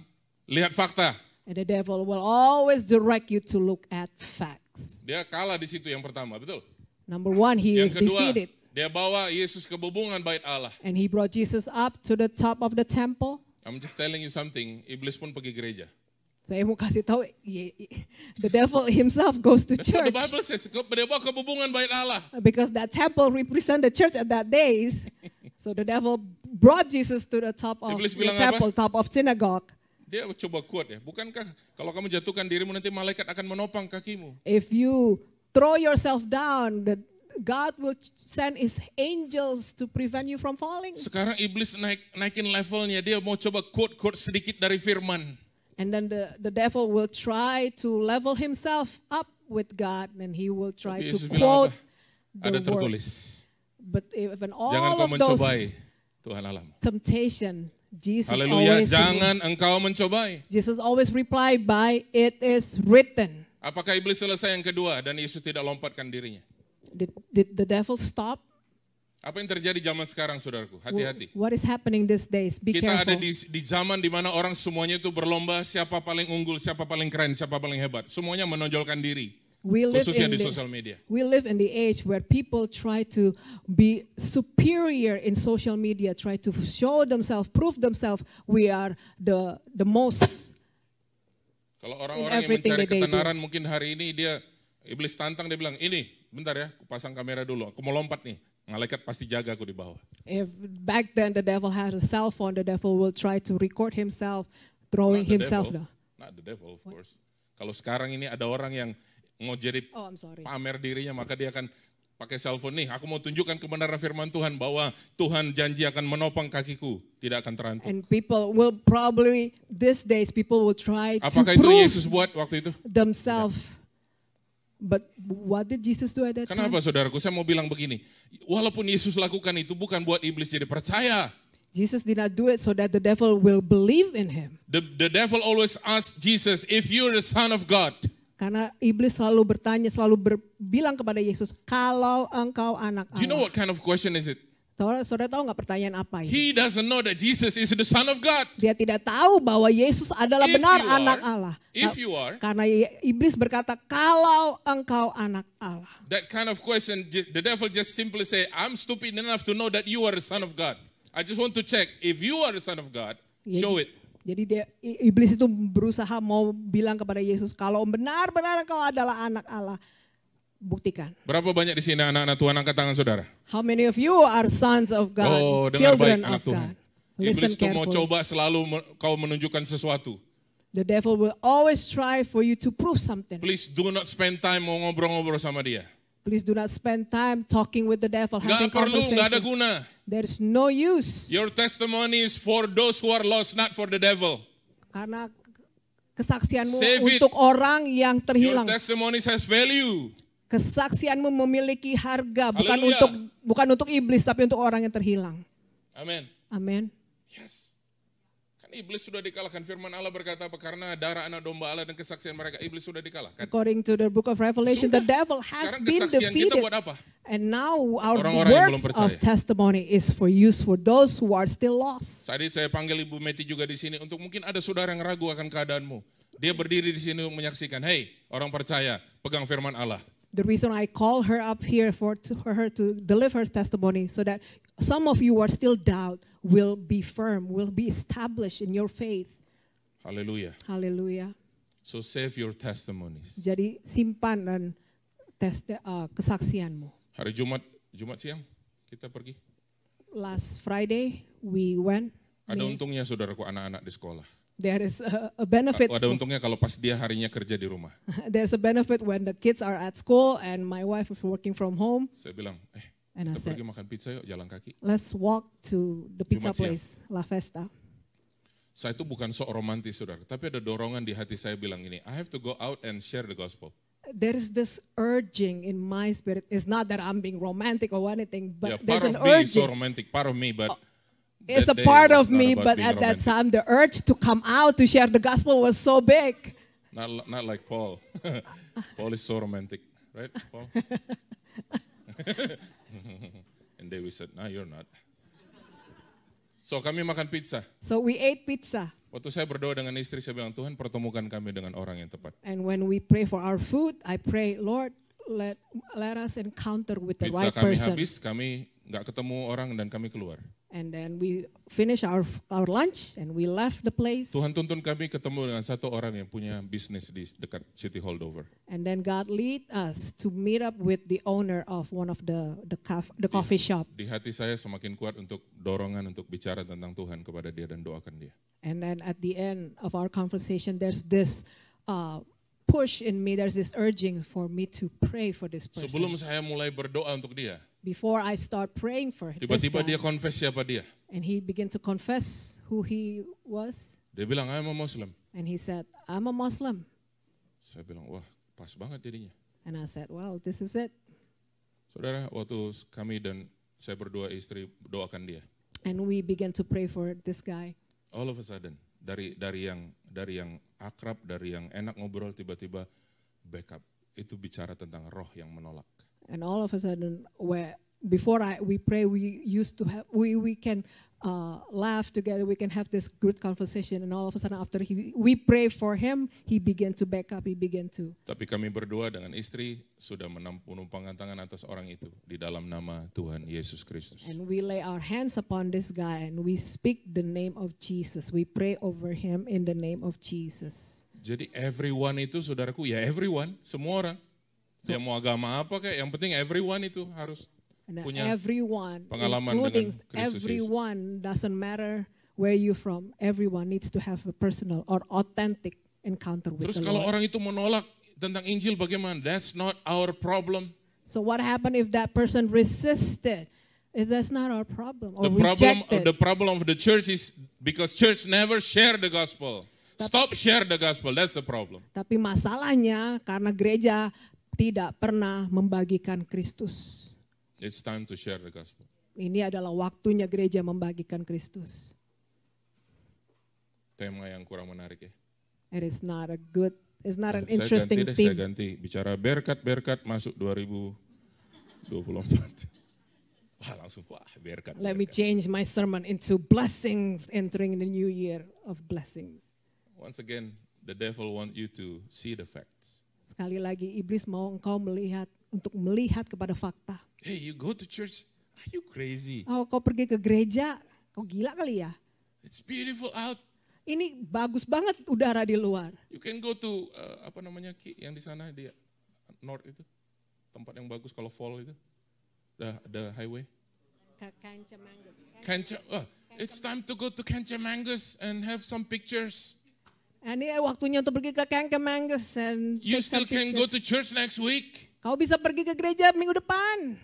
lihat fakta. And the devil will always direct you to look at facts. Dia kalah di situ yang pertama, betul? Number one, he is Yang kedua, defeated. dia bawa Yesus ke bubungan bait Allah. And he brought Jesus up to the top of the temple. I'm just telling you something, iblis pun pergi gereja. Saya mau kasih tahu, the devil himself goes to That's what the church. Bible says. Dia bawa ke bubungan bait Allah. Because that temple represent the church at that days. So the devil brought Jesus to the top of Iblis the bilang temple, apa? top of synagogue. Dia coba quote ya, bukankah kalau kamu jatuhkan dirimu nanti malaikat akan menopang kakimu? If you throw yourself down, God will send His angels to prevent you from falling. Sekarang iblis naikin levelnya, dia mau coba quote sedikit dari firman. And then the devil will try to level himself up with God, and he will try Tapi to Yesus bilang quote apa? Ada the word. tertulis. But even Jangan all kau of those mencobai Tuhan Allahmu. temptation, Jesus Haleluya, always jangan engkau mencobai. Jesus always reply by it is written. Apakah iblis selesai yang kedua dan Yesus tidak lompatkan dirinya? Did the devil stop? Apa yang terjadi zaman sekarang, saudaraku? Hati-hati. What is happening these days? Be Kita ada careful. di zaman di mana orang semuanya itu berlomba siapa paling unggul, siapa paling keren, siapa paling hebat. Semuanya menonjolkan diri. Khususnya di sosial media. We live in the age where people try to be superior in social media, try to show themselves, prove themselves we are the most. Kalau orang-orang yang everything mencari that they do. ketenaran mungkin hari ini iblis tantang, dia bilang, ini bentar ya, aku pasang kamera dulu, aku mau lompat nih. Malaikat pasti jaga aku di bawah. If back then the devil had a cell phone, the devil will try to record himself throwing Not the himself devil. down. Not the devil, of course. Kalau sekarang ini ada orang yang mau jadi Oh, I'm sorry. pamer dirinya, maka dia akan pakai cellphone nih. Aku mau tunjukkan kebenaran firman Tuhan bahwa Tuhan janji akan menopang kakiku, tidak akan terantuk. And people will probably these days people will try Apakah to itu prove Yesus buat waktu itu? themselves. But what did Jesus do at that time? Kenapa saudaraku? Saya mau bilang begini. Walaupun Yesus lakukan itu bukan buat iblis jadi percaya. Jesus did not do it so that the devil will believe in him. The devil always asks Jesus, if you're the son of God. Karena iblis selalu bertanya, selalu bilang kepada Yesus, kalau engkau anak Do you know Allah. what kind of question is it? Saudara tahu nggak pertanyaan apa ini? He doesn't know that Jesus is the son of God. Dia tidak tahu bahwa Yesus adalah If benar you are- anak Allah. if you are- Karena iblis berkata, kalau engkau anak Allah. That kind of question, the devil just simply say, I'm stupid enough to know that you are the son of God. I just want to check, if you are the son of God, show it. Jadi iblis itu berusaha mau bilang kepada Yesus, kalau benar-benar engkau adalah anak Allah, buktikan. Berapa banyak di sini anak-anak Tuhan, angkat tangan saudara? How many of you are sons of God, Oh, dengar baik children anak of Tuhan. God? Listen Iblis tuh mau carefully. coba selalu kau menunjukkan sesuatu. The devil will always try for you to prove something. Please do not spend time mau ngobrol-ngobrol sama dia. Please do not spend time talking with the devil, having Nggak perlu, nggak ada conversation. guna. There is no use. Your testimony is for those who are lost, not for the devil. Karena kesaksianmu Save it. untuk orang yang Your terhilang. testimony has value. Kesaksianmu memiliki harga, Haleluya. bukan untuk iblis, tapi untuk orang yang terhilang. Amin. Amin. Yes. Kan iblis sudah dikalahkan. Firman Allah berkata apa? Karena darah anak domba Allah dan kesaksian mereka, iblis sudah dikalahkan. According to the book of Revelation, the Sudah. devil has Sekarang been kesaksian kita defeated. buat apa? And now our Orang-orang yang belum words percaya. of testimony is for use for those who are still lost. Tadi saya panggil Ibu Meti juga di sini untuk mungkin ada saudara yang ragu akan keadaanmu. Dia berdiri di sini untuk menyaksikan, hey orang percaya, pegang firman Allah. The reason I call her up here for her to deliver her testimony so that some of you who are still doubt will be firm, will be established in your faith. Haleluya. Hallelujah. So save your testimonies. Jadi simpan dan kesaksianmu. Hari Jumat siang kita pergi. Last Friday we went. Ada untungnya saudaraku anak-anak di sekolah. There is a benefit. Ada untungnya kalau pas dia harinya kerja di rumah. There's a benefit when the kids are at school and my wife is working from home. Saya bilang, And I kita said, pergi makan pizza yuk jalan kaki. let's walk to the pizza Jumat siang. place, La Festa. Saya itu bukan sok romantis saudara, tapi ada dorongan di hati saya bilang ini, I have to go out and share the gospel. There is this urging in my spirit. It's not that I'm being romantic or anything, but Yeah, there's part an of me is so urging. romantic, part of me, but It's a that day part was of not me, about but being at that romantic. time, the urge to come out to share the gospel was so big. Not like Paul. Paul is so romantic, right, Paul? And Dewi said, no, you're not. So kami makan pizza. So we ate pizza. Waktu saya berdoa dengan istri, saya bilang, Tuhan pertemukan kami dengan orang yang tepat. And when we pray for our food, I pray, Lord, let us encounter with the Pizza right kami person. habis, kami nggak ketemu orang dan kami keluar. And then we finish our lunch and we left the place. Tuhan tuntun kami ketemu dengan satu orang yang punya bisnis di dekat City Hall Dover. And then God lead us to meet up with the owner of one of the coffee shop. Di hati saya semakin kuat untuk dorongan untuk bicara tentang Tuhan kepada dia dan doakan dia. And then at the end of our conversation, there's this push in me, there's this urging for me to pray for this person. Sebelum saya mulai berdoa untuk dia, Before I start praying for this tiba-tiba guy, dia confess siapa dia. and he began to confess who he was, Dia bilang, I'm a Muslim. and he said, I'm a Muslim. Saya bilang, wah pas banget jadinya. And I said, well, this is it. Saudara, waktu kami dan saya berdua istri doakan dia. And we began to pray for this guy. All of a sudden, dari yang akrab, dari yang enak ngobrol, tiba-tiba backup. Itu bicara tentang roh yang menolak. And all of a sudden, before we pray, we used to have, we can laugh together, we can have this good conversation. And all of a sudden, after we pray for him, he began to back up, he began to. Tapi kami berdua dengan istri sudah menumpangkan tangan atas orang itu di dalam nama Tuhan Yesus Kristus. And we lay our hands upon this guy and we speak the name of Jesus. We pray over him in the name of Jesus. Jadi everyone itu saudaraku, ya everyone, semua orang. Dia mau agama apa kayak, yang penting everyone itu harus And punya everyone, pengalaman including dengan Kristus Yesus. everyone, doesn't matter where you're from, everyone needs to have a personal or authentic encounter with Terus the kalau Lord. orang itu menolak tentang Injil bagaimana? That's not our problem. So what happened if that person resisted? That's not our problem or The rejected. problem of the church is because church never share the gospel. Stop share the gospel. That's the problem. Tapi masalahnya karena gereja tidak pernah membagikan Kristus. It's time to share the gospel. Ini adalah waktunya gereja membagikan Kristus. Tema yang kurang menarik ya. It is not a good, it's not an Saya interesting ganti deh, saya theme. ganti. Bicara berkat masuk 2024. Wah langsung, berkat. Let me change my sermon into blessings entering the new year of blessings. Once again, the devil want you to see the facts. Sekali lagi, iblis mau engkau melihat kepada fakta. Hey, you go to church, are you crazy? Oh, kau pergi ke gereja, kau gila kali ya? It's beautiful out. Ini bagus banget udara di luar. You can go to, apa namanya, Ki, yang di sana, di North itu. Tempat yang bagus kalau fall itu. The highway. Kanca, It's time to go to Kenchemangus and have some pictures. Ini waktunya untuk pergi ke Kankemangus and You take some still can go pictures. to church next week. Kau bisa pergi ke gereja minggu depan.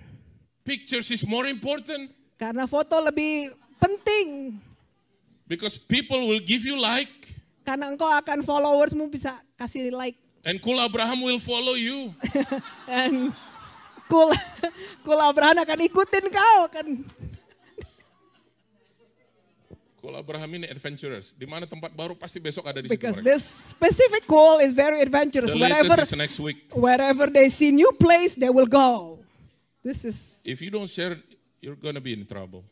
Pictures is more important Karena foto lebih penting. because people will give you like Karena engkau akan followersmu bisa kasih like. and Kul Abraham will follow you. Dan Kul Abraham akan ikutin kau. Kul Abraham ini adventurous. Di mana tempat baru pasti besok ada di situ Because mereka. this specific call is very adventurous. The latest is next week. Wherever they see new place, they will go. This is, If you don't share, you're gonna be in trouble.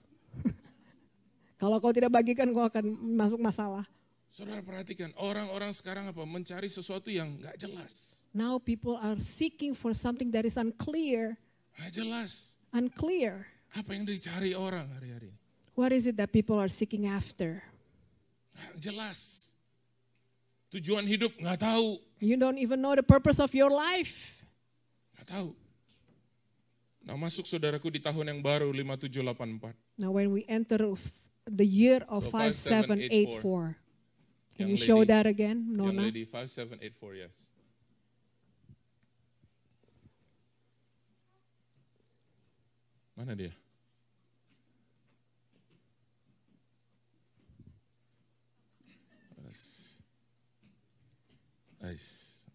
kalau kau tidak bagikan, kau akan masuk masalah. Saudara perhatikan, orang-orang sekarang apa? Mencari sesuatu yang nggak jelas. Now people are seeking for something that is unclear. Nggak jelas. Unclear. Apa yang dicari orang hari-hari ini? What is it that people are seeking after? Nggak jelas. Tujuan hidup nggak tahu. You don't even know the purpose of your life. Nggak tahu. Nah masuk saudaraku di tahun yang baru 5784. Now when we enter the year of So 5784, can you Young show lady. that again, Young Nona? lady 5784, yes. Mana dia?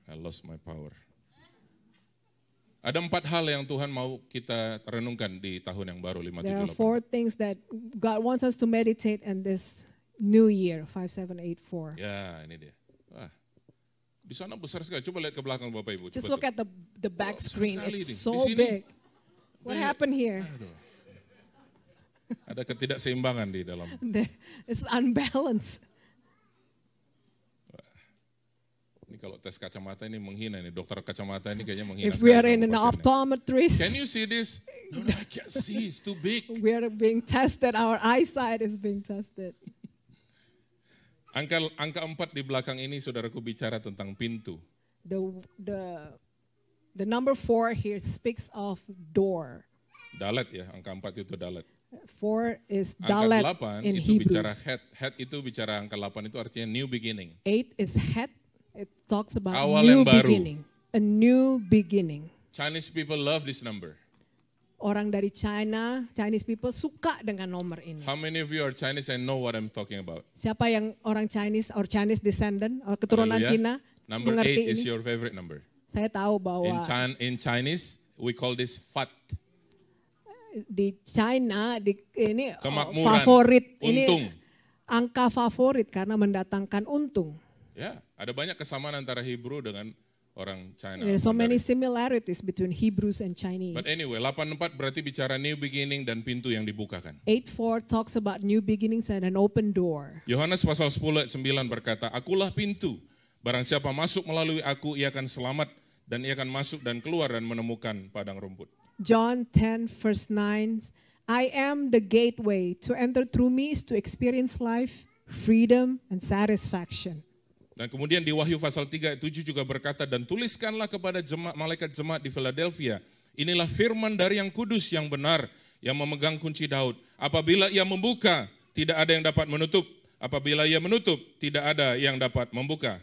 I lost my power. Ada 4 hal yang Tuhan mau kita renungkan di tahun yang baru There are 578. 4 things that God wants us to meditate in this new year, 5784. Ya, ini dia. Wah, di sana besar sekali. Coba lihat ke belakang Bapak Ibu. Just Coba look tuh. at the back besar screen. sekali It's ini. so Di sini. big. What Banyak. happened here? Aduh. Ada ketidakseimbangan di dalam. It's unbalanced. Ini kalau tes kacamata ini menghina nih. Dokter kacamata ini kayaknya menghina If we are sekali in sama an pasiennya. optometrist, Can you see this? No, I can't see. It's too big. we are being tested. Our eyesight is being tested. Angka 4 di belakang ini saudaraku bicara tentang pintu. The number 4 here speaks of door. Dalet ya, angka 4 itu dalet. 4 is Angka dalet 8 in itu bicara Hebrews. head. Head itu bicara angka 8 itu artinya new beginning. 8 is head. It talks about Awal new yang baru. beginning. A new beginning. Chinese people love this number. Orang dari China, Chinese people suka dengan nomor ini. How many of you are Chinese and know what I'm talking about? Siapa yang orang Chinese or Chinese descendant or keturunan Hallelujah. Cina Number mengerti 8 is ini? your favorite number. Saya tahu bahwa In Chinese, we call this fat. di China ini Kemakmuran, favorit untung. ini angka favorit karena mendatangkan untung. Ya, ada banyak kesamaan antara Hebrew dengan orang China. There are so many Mandarin. similarities between Hebrews and Chinese. But anyway, 84 berarti bicara new beginning dan pintu yang dibukakan. 8:4 talks about new beginnings and an open door. Yohanes pasal 10 ayat 9 berkata, Akulah pintu, barang siapa masuk melalui aku, ia akan selamat, dan ia akan masuk dan keluar dan menemukan padang rumput. John 10 verse 9, I am the gateway. To enter through me is to experience life, freedom, and satisfaction. Dan kemudian di Wahyu pasal 3 ayat 7 juga berkata, dan tuliskanlah kepada malaikat jemaat di Philadelphia, inilah firman dari yang kudus yang benar, yang memegang kunci Daud. Apabila ia membuka, tidak ada yang dapat menutup. Apabila ia menutup, tidak ada yang dapat membuka.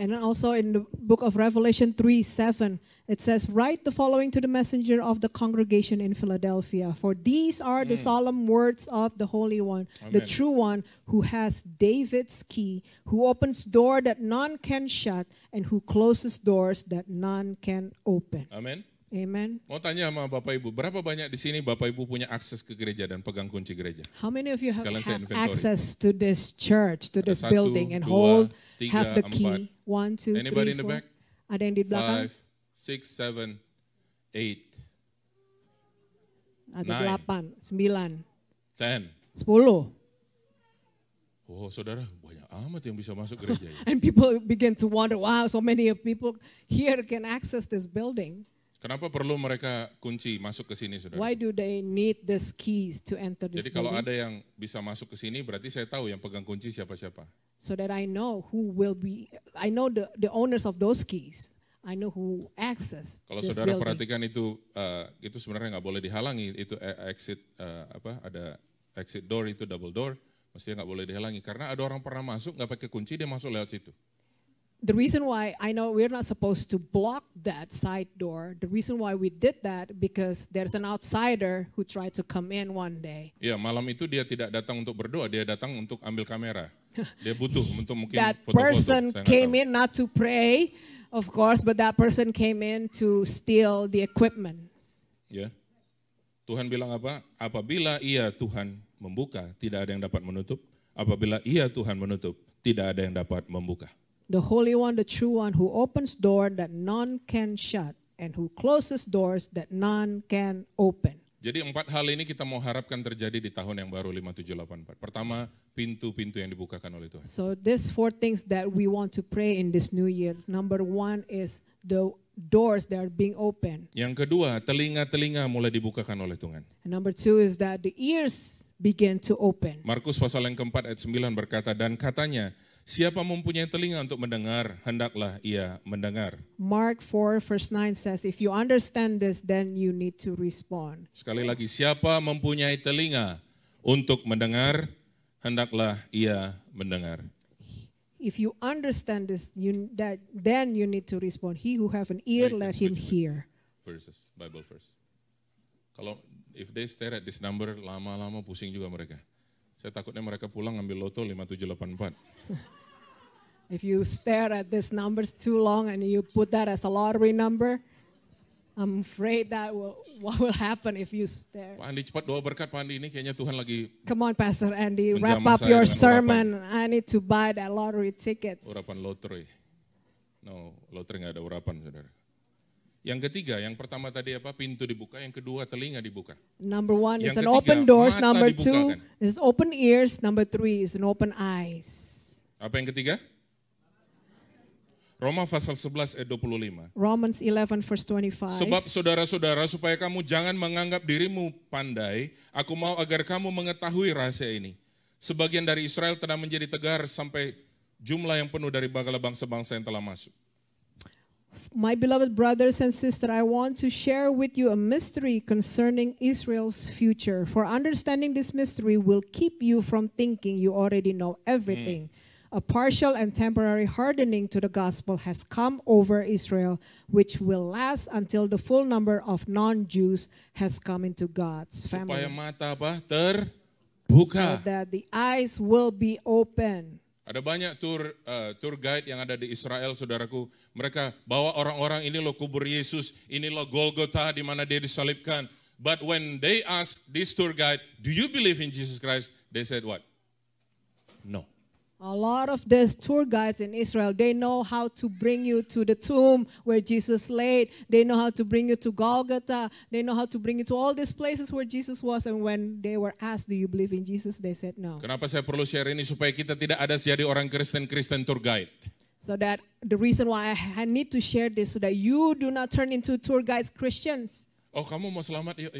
And also in the book of Revelation 3:7, it says, write the following to the messenger of the congregation in Philadelphia. For these are the solemn words of the Holy One, the Amen. true one, who has David's key, who opens door that none can shut, and who closes doors that none can open. Amin. Amen. Mau tanya sama Bapak Ibu, berapa banyak di sini Bapak Ibu punya akses ke gereja dan pegang kunci gereja? How many of you have Sekalian saya inventory. access to this church, to this 1, building, and 2, hold, 3, have the 4. key? 1, 2, 3, 4. Anybody in the back? Ada yang di belakang? 5, 6, 7, 8, Ada 9. 8, 9, 10. 10. Oh saudara, banyak amat yang bisa masuk gereja ya. And people begin to wonder, wow, so many of people here can access this building. Kenapa perlu mereka kunci masuk ke sini saudara? Why do they need these keys to enter this Jadi kalau building? ada yang bisa masuk ke sini, berarti saya tahu yang pegang kunci siapa-siapa. So that I know who will be, I know the owners of those keys. I know who access Kalau this saudara building. perhatikan itu sebenarnya nggak boleh dihalangi. Itu exit ada exit door itu double door, mestinya nggak boleh dihalangi. Karena ada orang pernah masuk, nggak pakai kunci, dia masuk lewat situ. The reason why I know we're not supposed to block that side door, the reason why we did that because there's an outsider who tried to come in one day. Ya, malam itu dia tidak datang untuk berdoa, dia datang untuk ambil kamera. Dia butuh untuk mungkin That foto-foto. person saya nggak came tahu. in not to pray, of course, but that person came in to steal the equipment. Ya. Tuhan bilang apa? Apabila ia Tuhan membuka, tidak ada yang dapat menutup. Apabila ia Tuhan menutup, tidak ada yang dapat membuka. The Holy One, the True One, who opens door that none can shut, and who closes doors that none can open. Jadi 4 hal ini kita mau harapkan terjadi di tahun yang baru 5784. Pertama, pintu-pintu yang dibukakan oleh Tuhan. So these 4 things that we want to pray in this new year. Number 1 is the doors that are being opened. Yang kedua, telinga-telinga mulai dibukakan oleh Tuhan. And number 2 is that the ears begin to open. Markus pasal yang keempat ayat 9 berkata, dan katanya, siapa mempunyai telinga untuk mendengar, hendaklah ia mendengar. Mark 4 verse 9 says, if you understand this, then you need to respond. Sekali lagi, siapa mempunyai telinga untuk mendengar, hendaklah ia mendengar. If you understand this, then you need to respond. He who have an ear, Baik, let him switch. hear. Verses, Bible verse. Kalau if they stare at this number, lama-lama pusing juga mereka. Saya takutnya mereka pulang ngambil loto 5784. If you stare at these numbers too long and you put that as a lottery number, I'm afraid that what will happen if you stare. Pak Andi cepat doa berkat Pak Andi, ini kayaknya Tuhan lagi Come on, Pastor Andy, wrap Menjamah up saya your dengan sermon. I need to buy that lottery tickets. urapan lotre. No, lotre nggak ada urapan, saudara. Yang ketiga, yang pertama tadi apa? Pintu dibuka. Yang kedua, telinga dibuka. Number 1 is Yang an ketiga, open doors. mata Number dibukakan. 2 is open ears. Number 3 is an open eyes. Apa yang ketiga? Roma pasal 11 ayat 25. Romans 11 verse 25. Sebab saudara-saudara, supaya kamu jangan menganggap dirimu pandai, aku mau agar kamu mengetahui rahasia ini. Sebagian dari Israel telah menjadi tegar sampai jumlah yang penuh dari segala bangsa-bangsa yang telah masuk. My beloved brothers and sisters, I want to share with you a mystery concerning Israel's future. For understanding this mystery will keep you from thinking you already know everything. A partial and temporary hardening to the gospel has come over Israel, which will last until the full number of non-Jews has come into God's Supaya family. mata apa? So Terbuka. that the eyes will be open. Ada banyak tour guide yang ada di Israel, saudaraku. Mereka bawa orang-orang, ini loh kubur Yesus, ini loh Golgotha di mana dia disalibkan. But when they ask this tour guide, do you believe in Jesus Christ? They said what? No. A lot of these tour guides in Israel, they know how to bring you to the tomb where Jesus laid. They know how to bring you to Golgotha. They know how to bring you to all these places where Jesus was. And when they were asked, do you believe in Jesus? They said no. Kenapa saya perlu share ini? Supaya kita tidak ada jadi orang Kristen tour guide. So that the reason why I need to share this, so that you do not turn into tour guides Christians. Oh, kamu mau selamat? Yuk.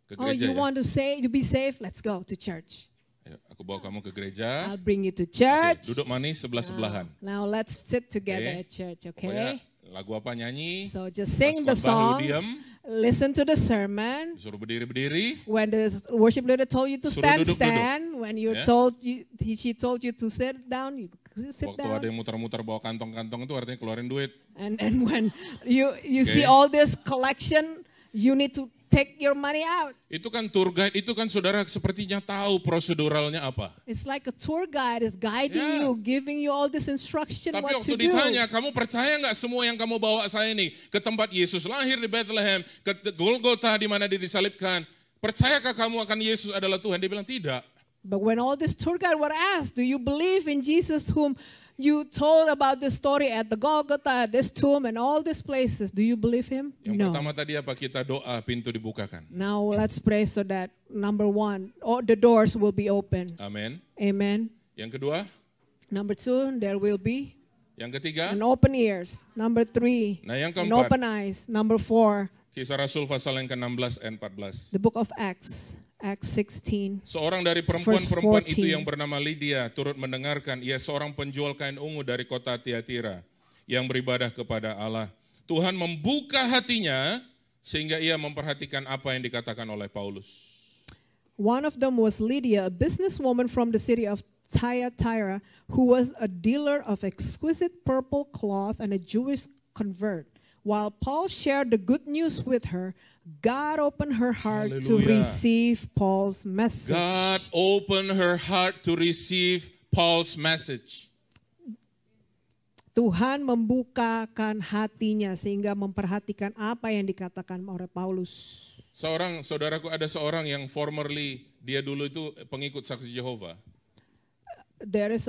Ke Oh, gereja you ya. want to be safe? Let's go to church. Ayo, aku bawa kamu ke gereja. I'll bring you to Oke, church. duduk manis sebelah-sebelahan. Now let's sit together Oke. at church, Pokoknya okay? lagu apa nyanyi, So just sing Pas the khotbah lu songs, diam. listen to the sermon. disuruh berdiri-berdiri. When the worship leader told you to Suruh stand, duduk-duduk. stand. When you're Ya. she told you to sit down, you sit Waktu ada down. yang muter-muter bawa kantong-kantong itu artinya keluarin duit. And when you see Okay. all this collection, you need to take your money out. Itu kan tour guide, itu kan saudara sepertinya tahu proseduralnya apa. It's like a tour guide is guiding Yeah. you, giving you all this instruction Tapi what waktu to do. ditanya, kamu percaya nggak semua yang kamu bawa saya ini ke tempat Yesus lahir di Bethlehem, ke Golgotha di mana dia disalibkan, percayakah kamu akan Yesus adalah Tuhan? Dia bilang tidak. But when all this tour guide were asked, do you believe in Jesus whom you told about the story at the Golgotha, at this tomb, and all these places? Do you believe him? Yang No. pertama tadi apa? Kita doa pintu dibukakan. Now let's pray so that number 1, all the doors will be open. Amin. Amen. Yang kedua, Number 2, there will be yang ketiga, an open ears. Number 3, nah yang an keempat, open eyes. Number 4, Kisah Rasul pasal yang ke-16 dan 14. the book of Acts, Acts 16. Seorang dari perempuan-perempuan Verse itu 14. yang bernama Lydia turut mendengarkan. Ia seorang penjual kain ungu dari kota Tiatira yang beribadah kepada Allah. Tuhan membuka hatinya sehingga ia memperhatikan apa yang dikatakan oleh Paulus. One of them was Lydia, a businesswoman from the city of Thyatira, who was a dealer of exquisite purple cloth and a Jewish convert. While Paul shared the good news with her, God opened her heart to Hallelujah. receive Paul's message. God opened her heart to receive Paul's message. Tuhan membukakan hatinya sehingga memperhatikan apa yang dikatakan oleh Paulus. Saudaraku, ada seorang yang formerly, dia dulu itu pengikut Saksi Jehovah. There is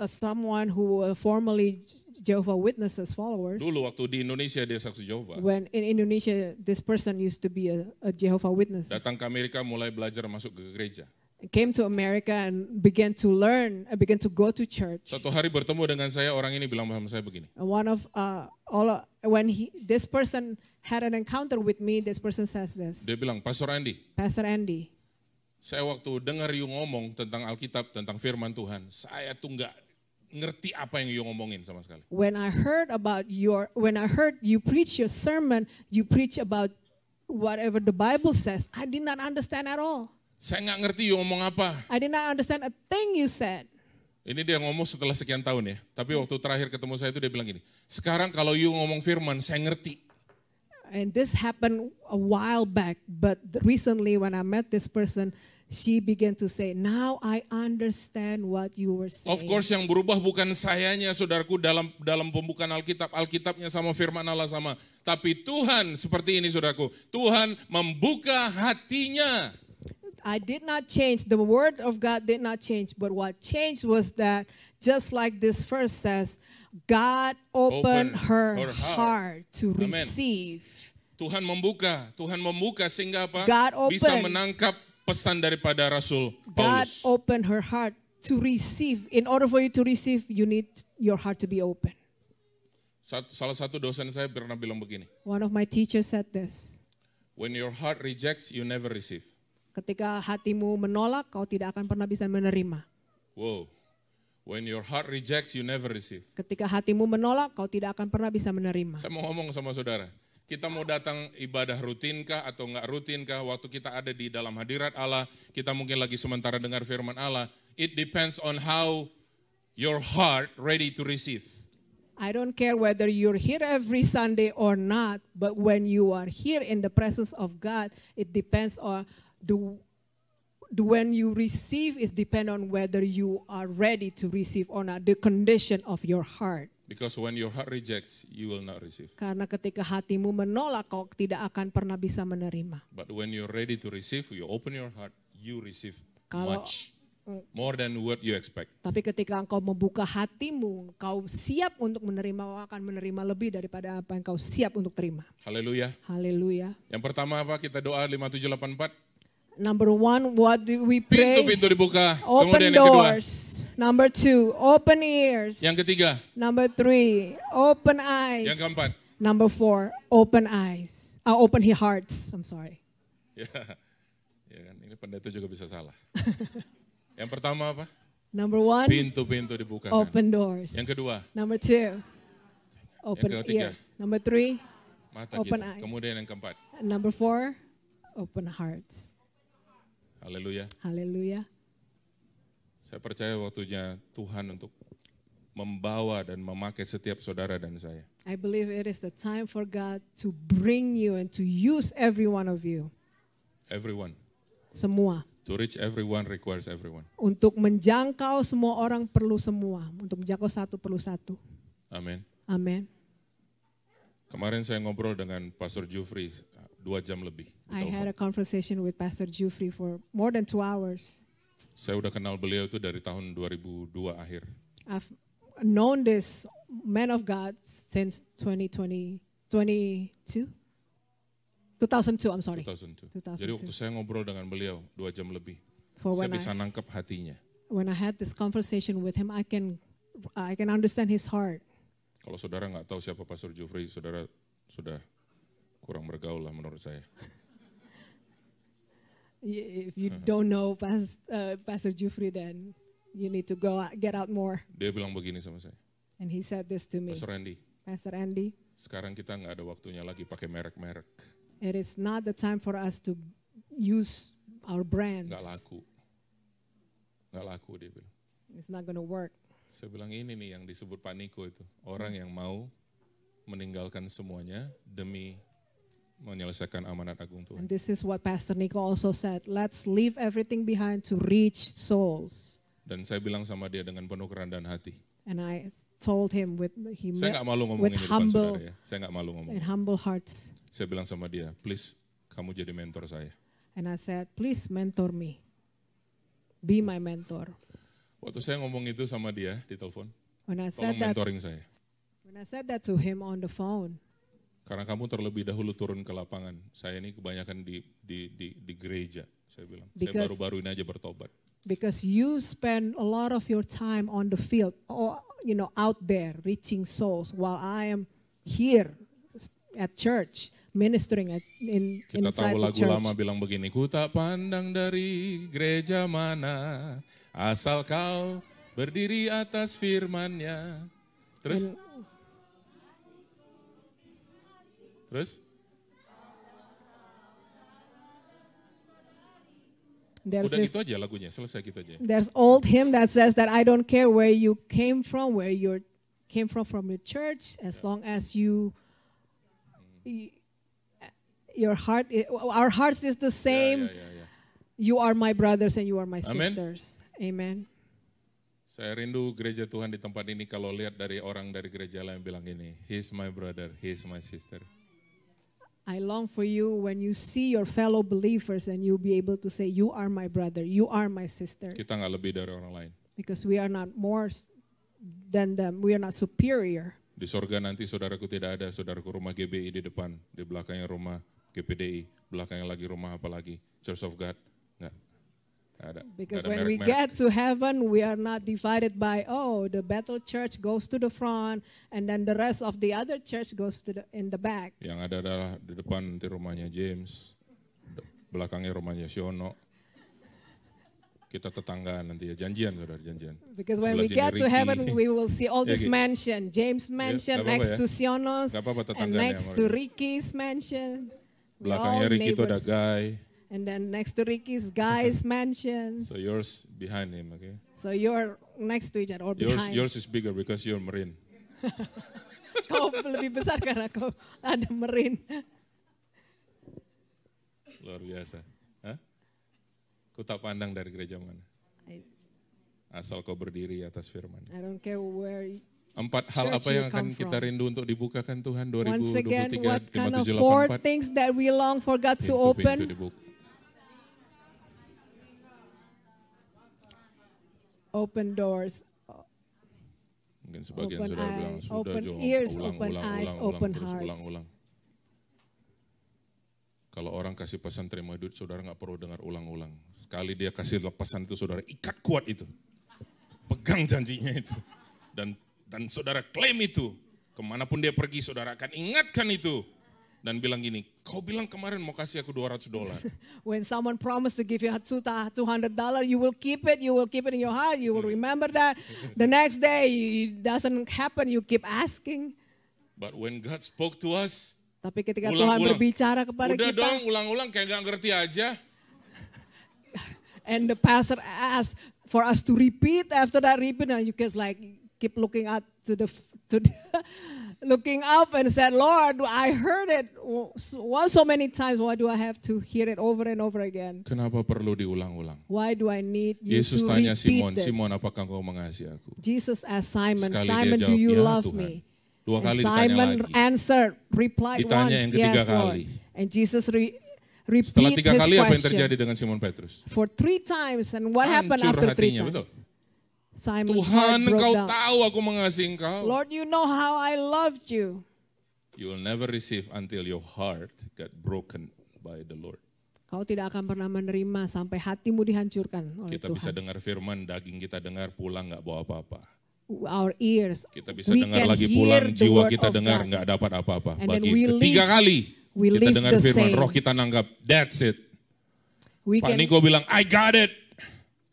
someone who formerly Jehovah Witnesses followers. Dulu waktu di Indonesia dia Saksi Jehovah. When in Indonesia, this person used to be a Jehovah Witness. Datang ke Amerika mulai belajar masuk ke gereja. Came to America and began to learn, began to go to church. Suatu hari bertemu dengan saya, orang ini bilang sama saya begini. And one of this person had an encounter with me, this person says this. Dia bilang, Pastor Andy, Pastor Andy, saya waktu dengar you ngomong tentang Alkitab, tentang firman Tuhan, saya tuh nggak ngerti apa yang you ngomongin sama sekali. when I heard you preach your sermon, you preach about whatever the Bible says, I did not understand at all. Saya nggak ngerti you ngomong apa. I did not understand a thing you said. Ini dia ngomong setelah sekian tahun ya. Tapi waktu terakhir ketemu saya itu dia bilang gini, sekarang kalau you ngomong firman, saya ngerti. And this happened a while back, but recently when I met this person, she began to say, now I understand what you were saying. Of course yang berubah bukan sayanya saudaraku dalam pembukaan Alkitab. Alkitabnya sama firman Allah sama. Tapi Tuhan seperti ini saudaraku. Tuhan membuka hatinya. I did not change. The word of God did not change. But what changed was that, just like this verse says, God opened her heart to Amen. receive. Tuhan membuka sehingga apa? God Bisa opened. menangkap pesan daripada Rasul God Paulus. opened her heart to receive. In order for you to receive, you need your heart to be open. Salah satu dosen saya pernah bilang begini, One of my teachers said this. when your heart rejects, you never receive. Ketika hatimu menolak, kau tidak akan pernah bisa menerima. Wow. When your heart rejects, you never receive. Ketika hatimu menolak, kau tidak akan pernah bisa menerima. Saya mau ngomong sama saudara, kita mau datang ibadah rutinkah atau enggak rutinkah, waktu kita ada di dalam hadirat Allah, kita mungkin lagi sementara dengar firman Allah, it depends on how your heart ready to receive. I don't care whether you're here every Sunday or not, but when you are here in the presence of God, it depends on when you receive is depend on whether you are ready to receive or not, the condition of your heart. Because when your heart rejects, you will not receive. Karena ketika hatimu menolak, kau tidak akan pernah bisa menerima. But when you're ready to receive, you open your heart, you receive Kalau- much more than what you expect. Tapi ketika engkau membuka hatimu, kau siap untuk menerima, kau akan menerima lebih daripada apa yang kau siap untuk terima. Haleluya. Haleluya. Yang pertama apa? Kita doa 5784. Number one, what do we pray? Pintu-pintu dibuka. Open Kemudian yang kedua. doors. Number two, open ears. Yang ketiga. Number three, open eyes. Yang keempat. Number four, open eyes. Open hearts. I'm sorry. Ya, ya kan, ini pendeta juga bisa salah. Yang pertama apa? Number one, Pintu-pintu dibuka. open doors. Yang kedua, Number two, open ketiga. ears. Number three, mata Open kita. eyes. Kemudian yang keempat. number four, open hearts. Haleluya. Hallelujah. Saya percaya waktunya Tuhan untuk membawa dan memakai setiap saudara dan saya. I believe it is the time for God to bring you and to use every one of you. Everyone. Semua. To reach everyone requires everyone. Untuk menjangkau semua orang perlu semua. Untuk menjangkau satu perlu satu. Amin. Amin. Kemarin saya ngobrol dengan Pastor Jufri 2 jam lebih. di I had telepon. a conversation with Pastor Jufri for more than 2 hours. Saya udah kenal beliau itu dari tahun 2002 akhir. I've known this man of God since 2020, 2002? 2002, I'm sorry. 2002. 2002. Jadi waktu saya ngobrol dengan beliau 2 jam lebih, For saya when bisa nangkep hatinya. when I had this conversation with him, I can understand his heart. Kalau saudara nggak tahu siapa Pastor Jufri, saudara sudah kurang bergaul lah menurut saya. If you don't know Pastor Jufri, then you need to go out, get out more. Dia bilang begini sama saya, And he said this to me, Pastor Randy, Pastor Andy, sekarang kita nggak ada waktunya lagi pakai merek-merek. it is not the time for us to use our brands. Nggak laku. Nggak laku dia bilang. It's not going to work. Saya bilang ini nih yang disebut Pak Niko itu. Orang yang mau meninggalkan semuanya demi menyelesaikan amanat agung Tuhan. And this is what Pastor Nico also said. Let's leave everything behind to reach souls. Dan saya bilang sama dia dengan penuh kerendahan hati. And I told him Saya nggak malu ngomong with ini depan humble saudara ya. Saya nggak malu ngomong. and humble hearts. Saya bilang sama dia, please kamu jadi mentor saya. And I said, please mentor me. Be my mentor. Waktu saya ngomong itu sama dia di telepon, When I tolong said that, mentoring saya. when I said that to him on the phone, Karena kamu terlebih dahulu turun ke lapangan. Saya ini kebanyakan di gereja, saya bilang. Saya Because- baru-baru ini aja bertobat. because you spend a lot of your time on the field or out there reaching souls while I am here at church ministering Kita inside tahu the lagu church. lama bilang begini, ku tak pandang dari gereja mana, asal kau berdiri atas firman-Nya. Terus? Terus? There's Udah this, gitu aja lagunya, selesai gitu aja. there's old hymn that says that I don't care where you came from, where you came from your church, as long as your heart, our hearts is the same. Ya. You are my brothers and you are my Amen. sisters. Amen. Saya rindu gereja Tuhan di tempat ini kalau lihat dari orang dari gereja lain bilang ini, he's my brother, he's my sister. I long for you when you see your fellow believers and you'll be able to say, you are my brother, you are my sister. Kita nggak lebih dari orang lain. Because we are not more than them, we are not superior. Di sorga nanti saudaraku tidak ada, saudaraku rumah GBI di depan, di belakangnya rumah GPDI, belakangnya lagi rumah apa lagi, Church of God, nggak ada. Because Nggak ada when we merek-merek. get to heaven, we are not divided by, the Bethel church goes to the front and then the rest of the other church goes to in the back. Yang ada adalah di depan nanti rumahnya James, belakangnya rumahnya Siono. Kita tetanggaan nanti ya, janjian saudara, janjian. Because when we Sebelah get sini to Ricky. heaven, we will see all Ya, this Ki. mansion. James mansion nggak apa-apa next ya. to Siono's Nggak apa-apa and tetanggaan next ya, to Maria. Ricky's mansion. We're Belakangnya all Ricky itu ada neighbors. Guy, And then next to Ricky's guy's mansion. so yours behind him, okay? So you're next to each other or behind. Yours is bigger because you're Marine. Kau lebih besar karena kau ada merin. Luar biasa. Hah? Ku tak pandang dari gereja mana. Asal kau berdiri atas firman. I don't care where. 4 hal Church apa you yang akan come kita from. rindu untuk dibukakan Tuhan Once again, 2023 what kind of 4 5784 things that we long for God to pintu-pintu open? dibuka. Open doors, Mungkin sebagian Open saudara eye, bilang sudah open Jo, ears, ulang, open ulang, eyes, ulang, open terus hearts. ulang. Kalau orang kasih pesan terima duit, saudara nggak perlu dengar ulang-ulang. Sekali dia kasih pesan itu, saudara ikat kuat itu. Pegang janjinya itu. Dan saudara klaim itu. Kemanapun dia pergi, saudara akan ingatkan itu. Dan bilang gini, kau bilang kemarin mau kasih aku $200. When someone promised to give you $200, you will keep it in your heart, you will remember that. The next day, it doesn't happen, you keep asking. But when God spoke to us, Tapi ketika Tuhan ulang-ulang. berbicara kepada Udah kita, dong, ulang-ulang kayak gak ngerti aja. and the pastor asked for us to repeat after that repeat, and you can keep looking up to the looking up and said, Lord, I heard it so many times. Why do I have to hear it over and over again? Kenapa perlu diulang-ulang? Why do I need you Yesus to tanya repeat Simon, this? Simon apakah kau mengasihi aku? Jesus asked Simon, Sekali Simon, dia do jawab, you "Ya, love Tuhan." me? Dua And kali ditanya Simon lagi. answered, replied Ditanya once, yang ketiga yes, Lord. kali. And Jesus Setelah repeat 3 his kali apa yang question terjadi dengan Simon Petrus? for 3 times. And what happened Hancur after 3 hatinya, times? betul. Simon's Tuhan, heart broke kau down. tahu aku mengasihi engkau. Lord, you know how I loved you. You will never receive until your heart got broken by the Lord. Kau tidak akan pernah menerima sampai hatimu dihancurkan oleh Kita bisa Tuhan. dengar firman, daging kita dengar, pulang gak bawa apa-apa. Our ears, Kita bisa we dengar can lagi hear pulang, the jiwa word kita of dengar God. gak dapat apa-apa. And then Bagi we ketiga live- kali we kita live dengar the firman, same. roh kita nanggap, that's it. We Pak can, Niko bilang, I got it.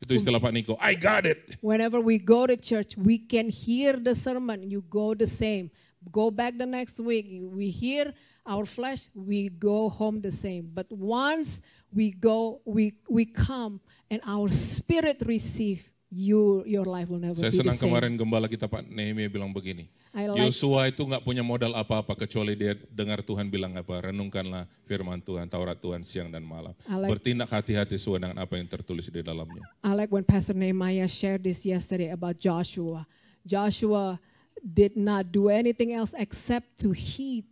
Itu istilah Pak Niko, I got it. whenever we go to church, we can hear the sermon. You go the same. Go back the next week. We hear our flesh, we go home the same. But once we go, we come, and our spirit receive, your life will never Saya be the senang same. kemarin gembala kita Pak Nehemia bilang begini. I like- Yosua itu nggak punya modal apa-apa kecuali dia dengar Tuhan bilang apa. Renungkanlah firman Tuhan, Taurat Tuhan siang dan malam. I like- Bertindak hati-hati sesuai dengan apa yang tertulis di dalamnya. I like when Pastor Nehemiah shared this yesterday about Joshua. Joshua did not do anything else except to heed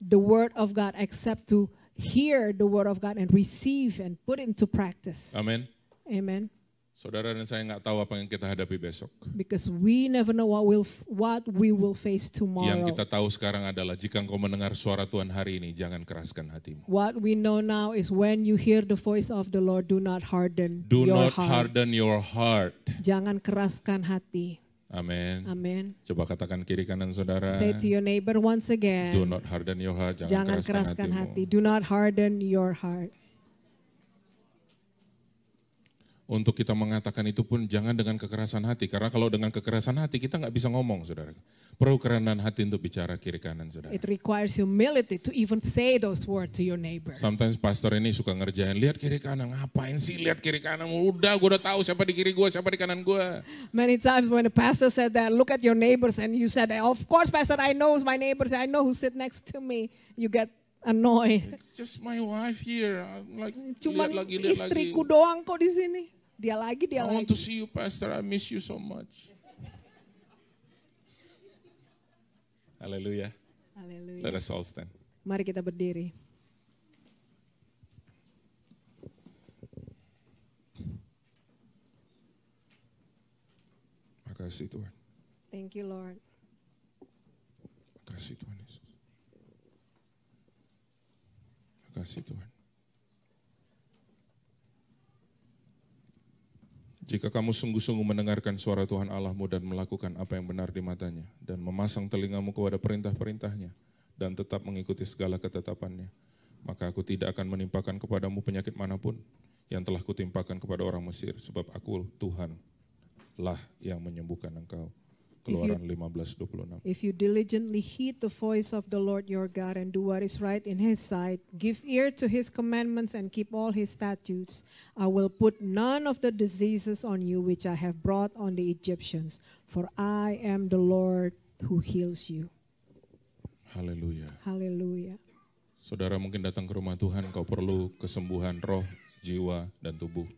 the word of God, except to hear the word of God and receive and put it into practice. Amin. Amen. Saudara dan saya nggak tahu apa yang kita hadapi besok. Because we never know what we will face tomorrow. Yang kita tahu sekarang adalah jika engkau mendengar suara Tuhan hari ini, jangan keraskan hatimu. What we know now is when you hear the voice of the Lord, do not harden Do your not heart. harden your heart. Jangan keraskan hati. Amin. Amen. Coba katakan kiri kanan saudara. Say to your neighbor once Do again, not harden your heart. jangan Jangan keraskan keraskan hati. hatimu. Do not harden your heart. Untuk kita mengatakan itu pun jangan dengan kekerasan hati. Karena kalau dengan kekerasan hati kita nggak bisa ngomong saudara. Perlu kerendahan hati untuk bicara kiri kanan saudara. It requires humility to even say those words to your neighbor. Sometimes pastor ini suka ngerjain, lihat kiri kanan, ngapain sih lihat kiri kanan? Udah, gue udah tahu siapa di kiri gue, siapa di kanan gue. Many times when the pastor said that, look at your neighbors, and you said, of course, pastor, I know my neighbors, I know who sit next to me. You get annoyed. It's just my wife here. I'm like, Cuman lihat lagi. istriku doang kok di sini. Dia lagi. I want to see you, pastor. I miss you so much. Haleluya. Haleluya. Let us all stand. Mari kita berdiri. Makasih Tuhan. Thank you, Lord. Makasih Tuhan Yesus. Makasih Tuhan. Jika kamu sungguh-sungguh mendengarkan suara Tuhan Allahmu dan melakukan apa yang benar di matanya, dan memasang telingamu kepada perintah-perintahnya, dan tetap mengikuti segala ketetapannya, maka aku tidak akan menimpakan kepadamu penyakit manapun yang telah kutimpakan kepada orang Mesir, sebab aku Tuhan lah yang menyembuhkan engkau. Keluaran 15:26. If you diligently heed the voice of the Lord your God and do what is right in his sight, give ear to his commandments and keep all his statutes, I will put none of the diseases on you which I have brought on the Egyptians, for I am the Lord who heals you. Haleluya. Hallelujah. Saudara mungkin datang ke rumah Tuhan, kau perlu kesembuhan roh, jiwa, dan tubuh.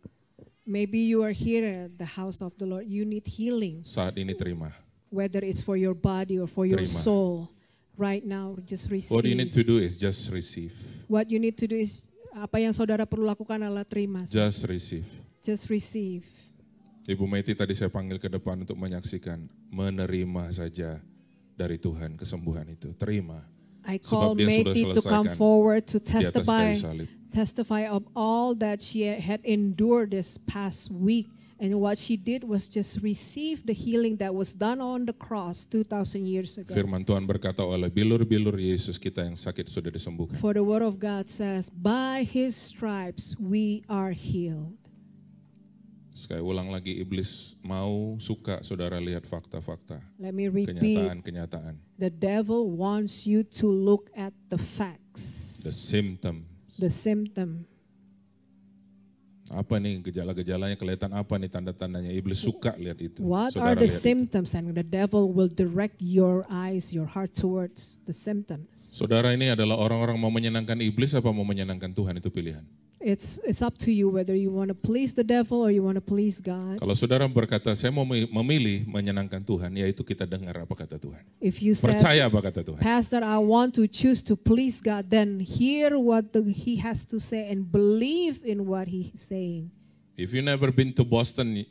Maybe you are here at the house of the Lord. You need healing, Saat ini terima. whether it's for your body or for your Terima. soul. Right now, just receive. What you need to do is just receive. What you need to do is, apa yang saudara perlu lakukan adalah terima. Just receive. Just receive. Ibu Meti tadi saya panggil ke depan untuk menyaksikan. Menerima saja dari Tuhan kesembuhan itu. Terima. I Sebab call dia sudah Meti to come selesaikan forward to di atas testify, kayu salib. testify of all that she had endured this past week. And what she did was just receive the healing that was done on the cross 2,000 years ago. Firman Tuhan berkata oleh bilur-bilur Yesus kita yang sakit sudah disembuhkan. For the word of God says, by his stripes we are healed. Sekali ulang lagi, iblis mau suka saudara lihat fakta-fakta. Let me repeat, Kenyataan-kenyataan. the devil wants you to look at the facts, The symptom. the symptom. Apa nih gejala-gejalanya, kelihatan apa nih tanda-tandanya. Iblis suka lihat itu. What Saudara are the lihat itu. symptoms? And the devil will direct your eyes, your heart towards the symptoms. Saudara ini adalah orang-orang mau menyenangkan iblis apa mau menyenangkan Tuhan, itu pilihan. It's up to you whether you want to please the devil or you want to please God. Kalau saudara berkata, saya mau memilih menyenangkan Tuhan, yaitu kita dengar apa kata Tuhan. If you said, Percaya apa kata Tuhan. Pastor, I want to choose to please God, then hear what he has to say and believe in what he's saying. If you never been to Boston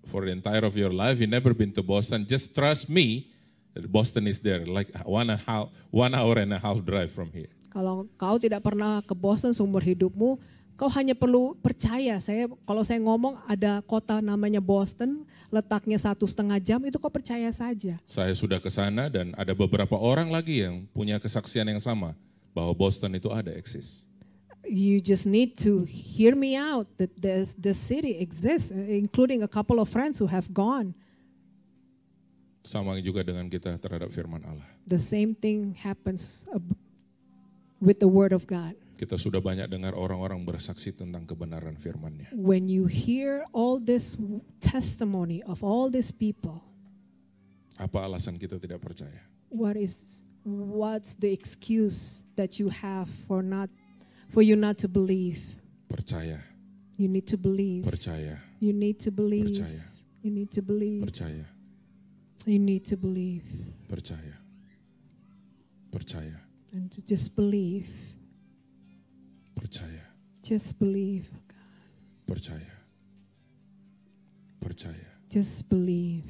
for the entire of your life, you never been to Boston, just trust me that Boston is there, like 1 hour and a half drive from here. Kalau kau tidak pernah ke Boston seumur hidupmu, kau hanya perlu percaya. Kalau saya ngomong ada kota namanya Boston, letaknya 1,5 jam, itu kau percaya saja. Saya sudah ke sana dan ada beberapa orang lagi yang punya kesaksian yang sama bahwa Boston itu ada, eksis. You just need to hear me out that the city exists, including a couple of friends who have gone. Sama juga dengan kita terhadap firman Allah. The same thing happens with the word of God. Kita sudah banyak dengar orang-orang bersaksi tentang kebenaran firman-Nya. When you hear all this testimony of all these people, Apa alasan kita tidak percaya? what's the excuse that you have for you not to believe? Percaya, You need to believe. percaya, You need to believe. percaya, You need to believe. percaya, You need to believe. percaya, percaya, And to just believe. percaya, Just believe. percaya, percaya, Just believe.